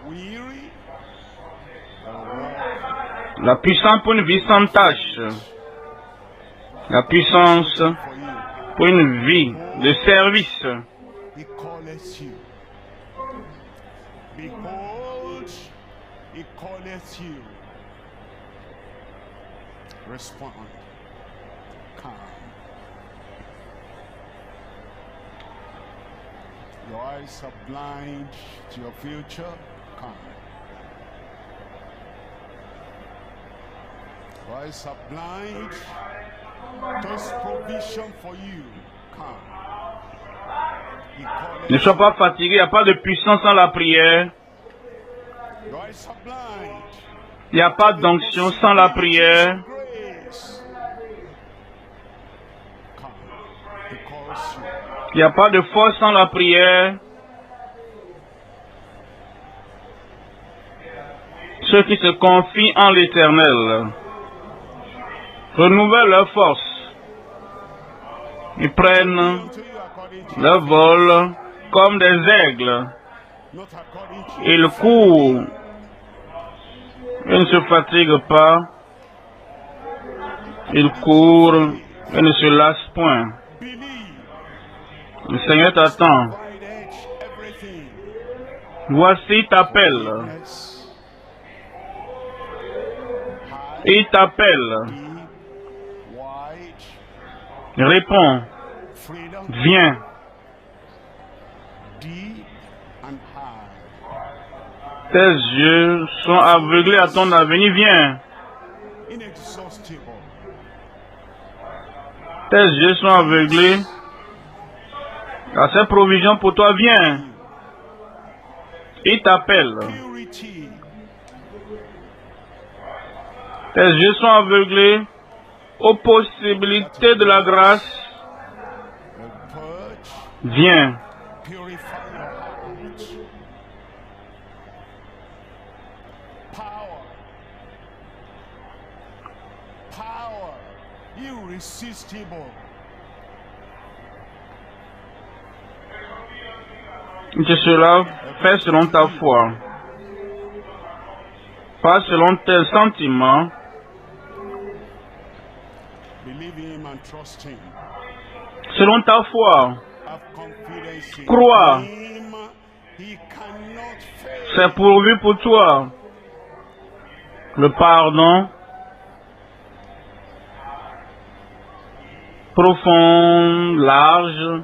be weary. They'll walk La puissance pour une vie sans tâche. La puissance for you. pour une vie de service. He calleth you. Behold, he calleth you. Respond. Come. Your eyes are blind to your future. Come. Christ are blind to his provision for you. Come. Ne sois pas fatigué, il n'y a pas de puissance sans la prière. Il n'y a pas d'onction sans la prière. Il n'y a pas de force sans la prière. Ceux qui se confient en l'Éternel renouvellent leur force. Ils prennent leur vol comme des aigles. Ils courent. Ils ne se fatiguent pas. Ils courent et ne se lassent point. Le Seigneur t'attend. Voici, il t'appelle. Il t'appelle. Réponds. Viens. Tes yeux sont aveuglés à ton avenir. Viens. Tes yeux sont aveuglés à ses provisions pour toi. Viens. Il t'appelle. Tes yeux sont aveuglés aux possibilités de la grâce. Viens. Que cela fait selon ta foi, pas selon tes sentiments. Selon ta foi, crois, c'est pourvu pour toi. Le pardon profond, large,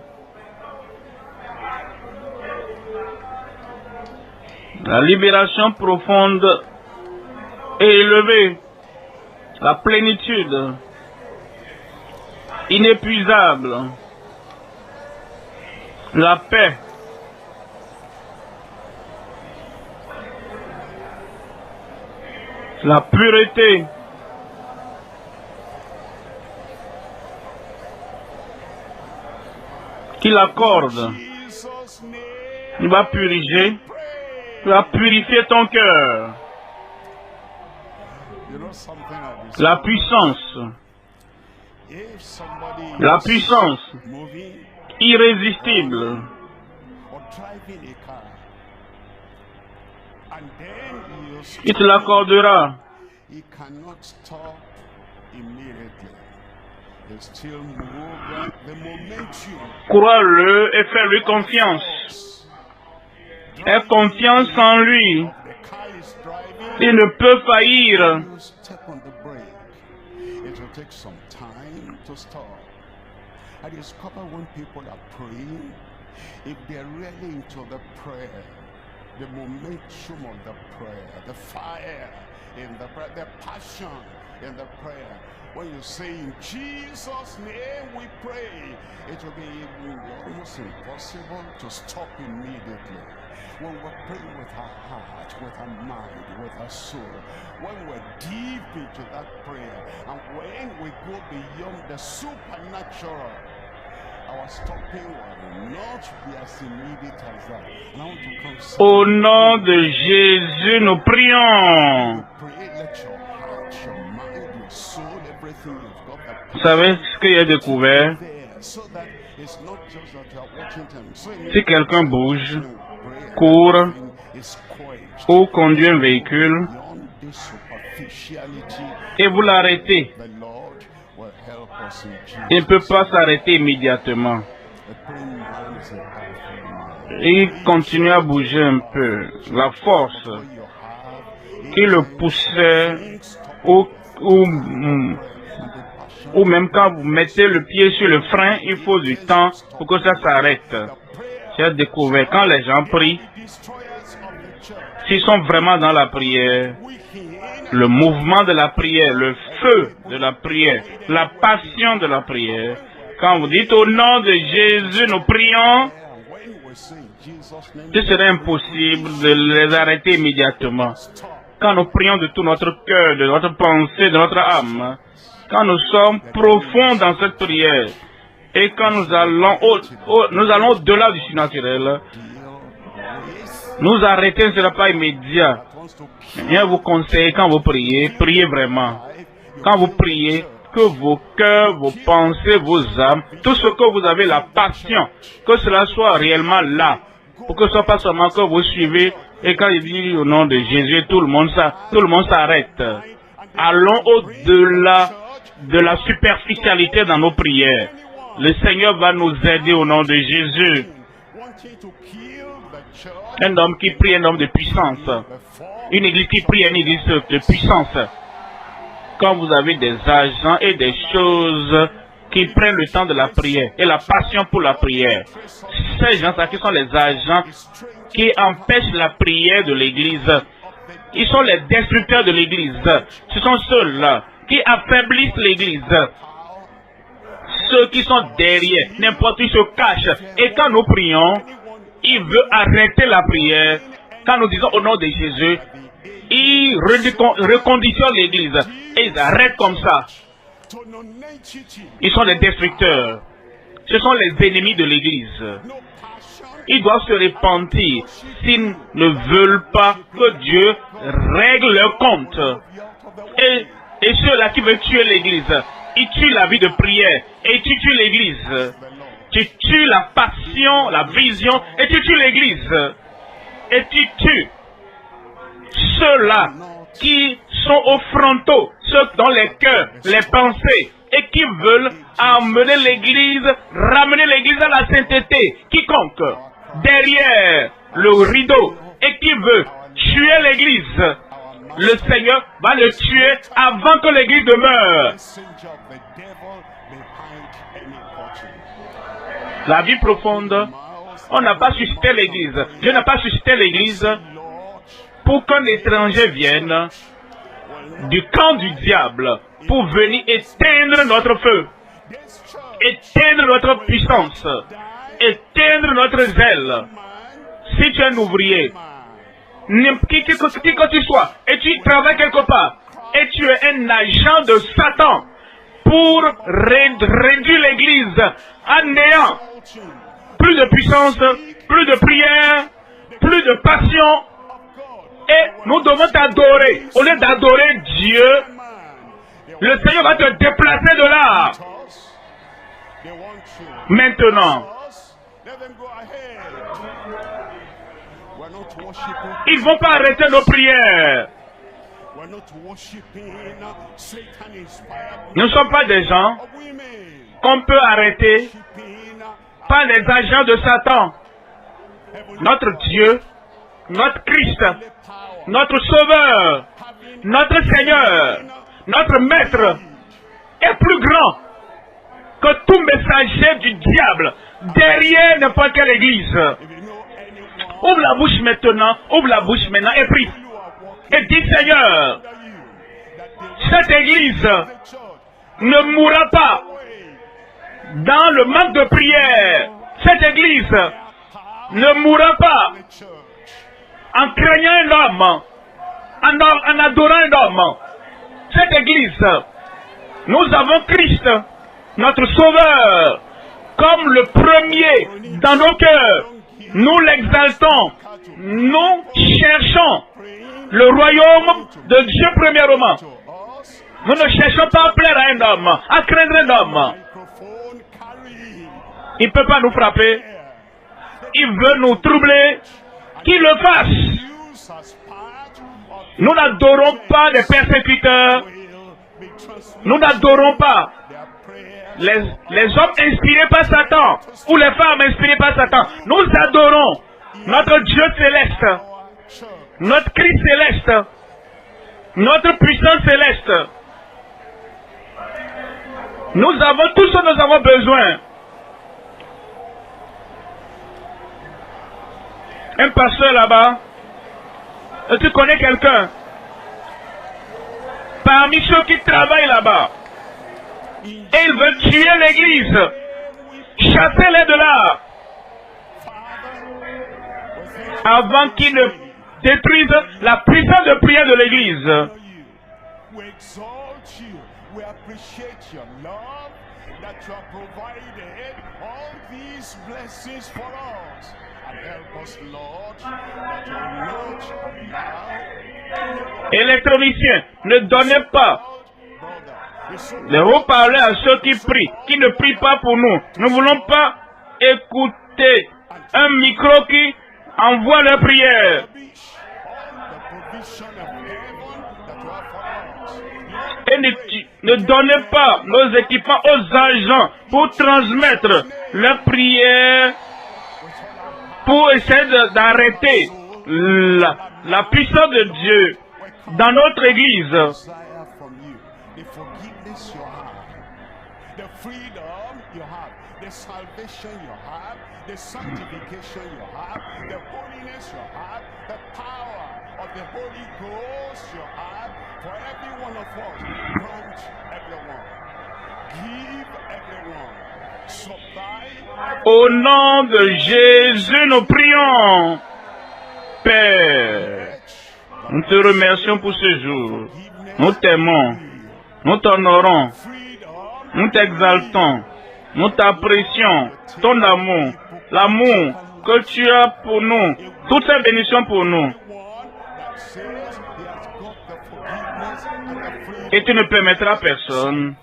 la libération profonde et élevée, la plénitude inépuisable, la paix, la pureté, qu'il accorde. Il va purifier, il va purifier ton cœur. La puissance irrésistible. Il te l'accordera. Crois-le et fais-lui confiance. Aie confiance en lui. Il ne peut faillir. I discover when people are praying, if they're really into the prayer, the momentum of the prayer, the fire in the prayer, the passion in the prayer. When you say in Jesus' name we pray, it will be almost impossible to stop immediately. When we're praying with our heart, with our mind, with our soul, when we're deep into that prayer, and when we go beyond the supernatural, our stopping will not be as immediate as that. Now to come. Au nom de Jésus, nous prions. Vous savez ce que j'ai découvert? Si quelqu'un bouge, court ou conduit un véhicule et vous l'arrêtez, il ne peut pas s'arrêter immédiatement. Il continue à bouger un peu. La force qui le poussait ou même quand vous mettez le pied sur le frein, il faut du temps pour que ça s'arrête. J'ai découvert quand les gens prient, s'ils sont vraiment dans la prière, le mouvement de la prière, le feu de la prière, la passion de la prière. Quand vous dites au nom de Jésus, nous prions, ce serait impossible de les arrêter immédiatement. Quand nous prions de tout notre cœur, de notre pensée, de notre âme, quand nous sommes profonds dans cette prière, et quand nous allons au-delà du surnaturel, nous arrêter ne sera pas immédiat. Je vous conseille, quand vous priez, priez vraiment. Quand vous priez, que vos cœurs, vos pensées, vos âmes, tout ce que vous avez, la passion, que cela soit réellement là. Pour que ce soit pas seulement que vous suivez, et quand il dit au nom de Jésus, tout le monde s'arrête. Allons au-delà de la superficialité dans nos prières. Le Seigneur va nous aider au nom de Jésus. Un homme qui prie, un homme de puissance. Une église qui prie, une église de puissance. Quand vous avez des agents et des choses qui prennent le temps de la prière et la passion pour la prière, ces gens-là qui sont les agents qui empêchent la prière de l'église, ils sont les destructeurs de l'église. Ce sont ceux-là qui affaiblissent l'église. Ceux qui sont derrière, n'importe où ils se cachent. Et quand nous prions, ils veulent arrêter la prière. Quand nous disons au nom de Jésus, ils reconditionnent l'église. Et ils arrêtent comme ça. Ils sont les destructeurs. Ce sont les ennemis de l'église. Ils doivent se repentir s'ils ne veulent pas que Dieu règle leur compte. Et ceux-là qui veulent tuer l'église, ils tuent la vie de prière et tu tues l'église. Tu tues la passion, la vision et tu tues l'église. Et tu tues ceux-là qui sont au frontaux, ceux dans les cœurs, les pensées, et qui veulent amener l'église, ramener l'église à la sainteté. Quiconque derrière le rideau et qui veut tuer l'église, le Seigneur va le tuer avant que l'église demeure. La vie profonde, on n'a pas suscité l'église. Dieu n'a pas suscité l'église pour qu'un étranger vienne du camp du diable pour venir éteindre notre feu, éteindre notre puissance, éteindre notre zèle. Si tu es un ouvrier, qui que tu sois, et tu travailles quelque part, et tu es un agent de Satan pour réduire l'église à néant, plus de puissance, plus de prière, plus de passion, et nous devons t'adorer. Au lieu d'adorer Dieu, le Seigneur va te déplacer de là. Maintenant, ils ne vont pas arrêter nos prières. Nous ne sommes pas des gens qu'on peut arrêter par les agents de Satan. Notre Dieu, notre Christ, notre Sauveur, notre Seigneur, notre Maître est plus grand que tout messager du diable derrière n'importe quelle église. Ouvre la bouche maintenant et prie. Et dis Seigneur, cette église ne mourra pas dans le manque de prière. Cette église ne mourra pas en craignant un homme, en adorant un homme. Cette église, nous avons Christ, notre Sauveur, comme le premier dans nos cœurs. Nous l'exaltons. Nous cherchons le royaume de Dieu premièrement. Nous ne cherchons pas à plaire à un homme, à craindre un homme. Il ne peut pas nous frapper. Il veut nous troubler. Qu'il le fasse. Nous n'adorons pas les persécuteurs. Nous n'adorons pas les hommes inspirés par Satan ou les femmes inspirées par Satan. Nous adorons notre Dieu céleste, notre Christ céleste, notre puissance céleste. Nous avons tout ce que nous avons besoin. Un pasteur là-bas, tu connais quelqu'un, parmi ceux qui travaillent là-bas. Et il veut tuer l'église. Chassez-les de là. Avant qu'ils ne détruisent la puissance de prière de l'église. We exalt you. We appreciate your love that you have provided all these blessings for us. And help us, Lord, that you will not allow. Électroniciens, ne donnez pas les haut-parleurs à ceux qui prient, qui ne prient pas pour nous. Nous ne voulons pas écouter un micro qui envoie leur prière. Et ne donnez pas nos équipements aux agents pour transmettre leurs prières, pour essayer d'arrêter la puissance de Dieu dans notre église. The salvation you have, the sanctification you have, the holiness you have, the power of the Holy Ghost you have for every one of us. Grant everyone. Give everyone. Supply. Au nom de Jésus, nous prions. Père, nous te remercions pour ce jour. Nous t'aimons. Nous t'honorons. Nous t'exaltons. Nous t'apprécions, ton amour, l'amour que tu as pour nous, toutes ces bénédictions pour nous. Et tu ne permettras à personne,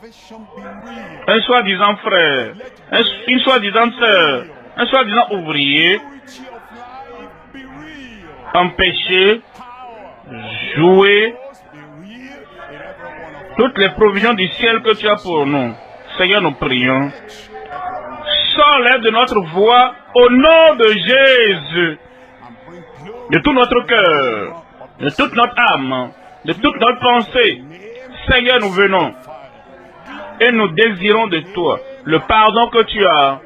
un soi-disant frère, une soi-disant sœur, un soi-disant ouvrier, empêcher, jouer toutes les provisions du ciel que tu as pour nous. Seigneur, nous prions. Sors-les de notre voix au nom de Jésus. De tout notre cœur, de toute notre âme, de toute notre pensée. Seigneur, nous venons. Et nous désirons de toi le pardon que tu as,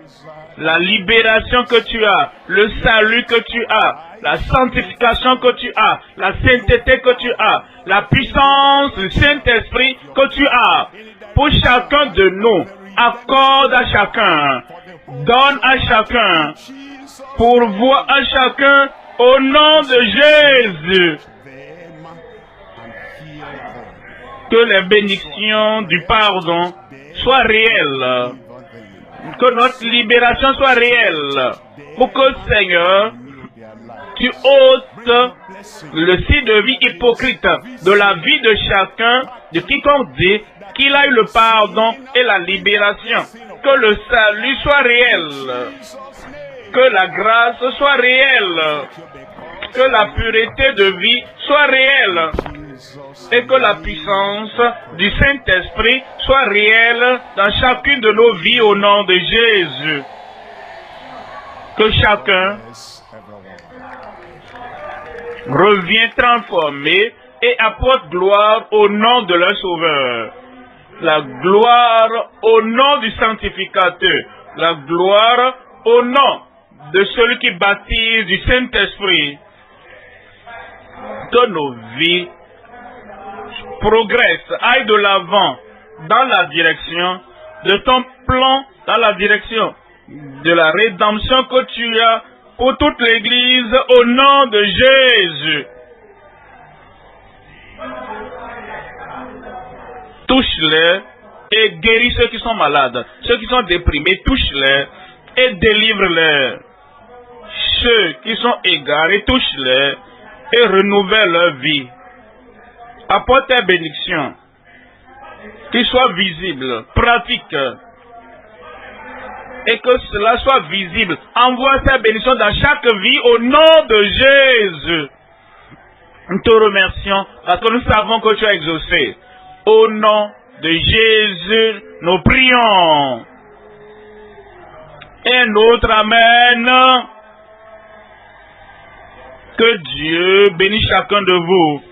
la libération que tu as, le salut que tu as, la sanctification que tu as, la sainteté que tu as, la puissance du Saint-Esprit que tu as. Pour chacun de nous, accorde à chacun, donne à chacun, pourvois à chacun au nom de Jésus. Que les bénédictions du pardon soient réelles, que notre libération soit réelle, pour que, Seigneur, tu ôtes le style de vie hypocrite de la vie de chacun, de quiconque dit qu'il a eu le pardon et la libération. Que le salut soit réel. Que la grâce soit réelle. Que la pureté de vie soit réelle. Et que la puissance du Saint-Esprit soit réelle dans chacune de nos vies au nom de Jésus. Que chacun revienne transformé et apporte gloire au nom de leur Sauveur. La gloire au nom du sanctificateur. La gloire au nom de celui qui baptise du Saint-Esprit. Que nos vies progressent, aillent de l'avant dans la direction de ton plan, dans la direction de la rédemption que tu as pour toute l'Église au nom de Jésus. Touche-les et guéris ceux qui sont malades, ceux qui sont déprimés, touche-les et délivre-les. Ceux qui sont égarés, touche-les et renouvelle leur vie. Apporte tes bénédictions, qu'ils soient visibles, pratiques, et que cela soit visible. Envoie tes bénédictions dans chaque vie au nom de Jésus. Nous te remercions parce que nous savons que tu as exaucé. Au nom de Jésus, nous prions. Et notre Amen. Que Dieu bénisse chacun de vous.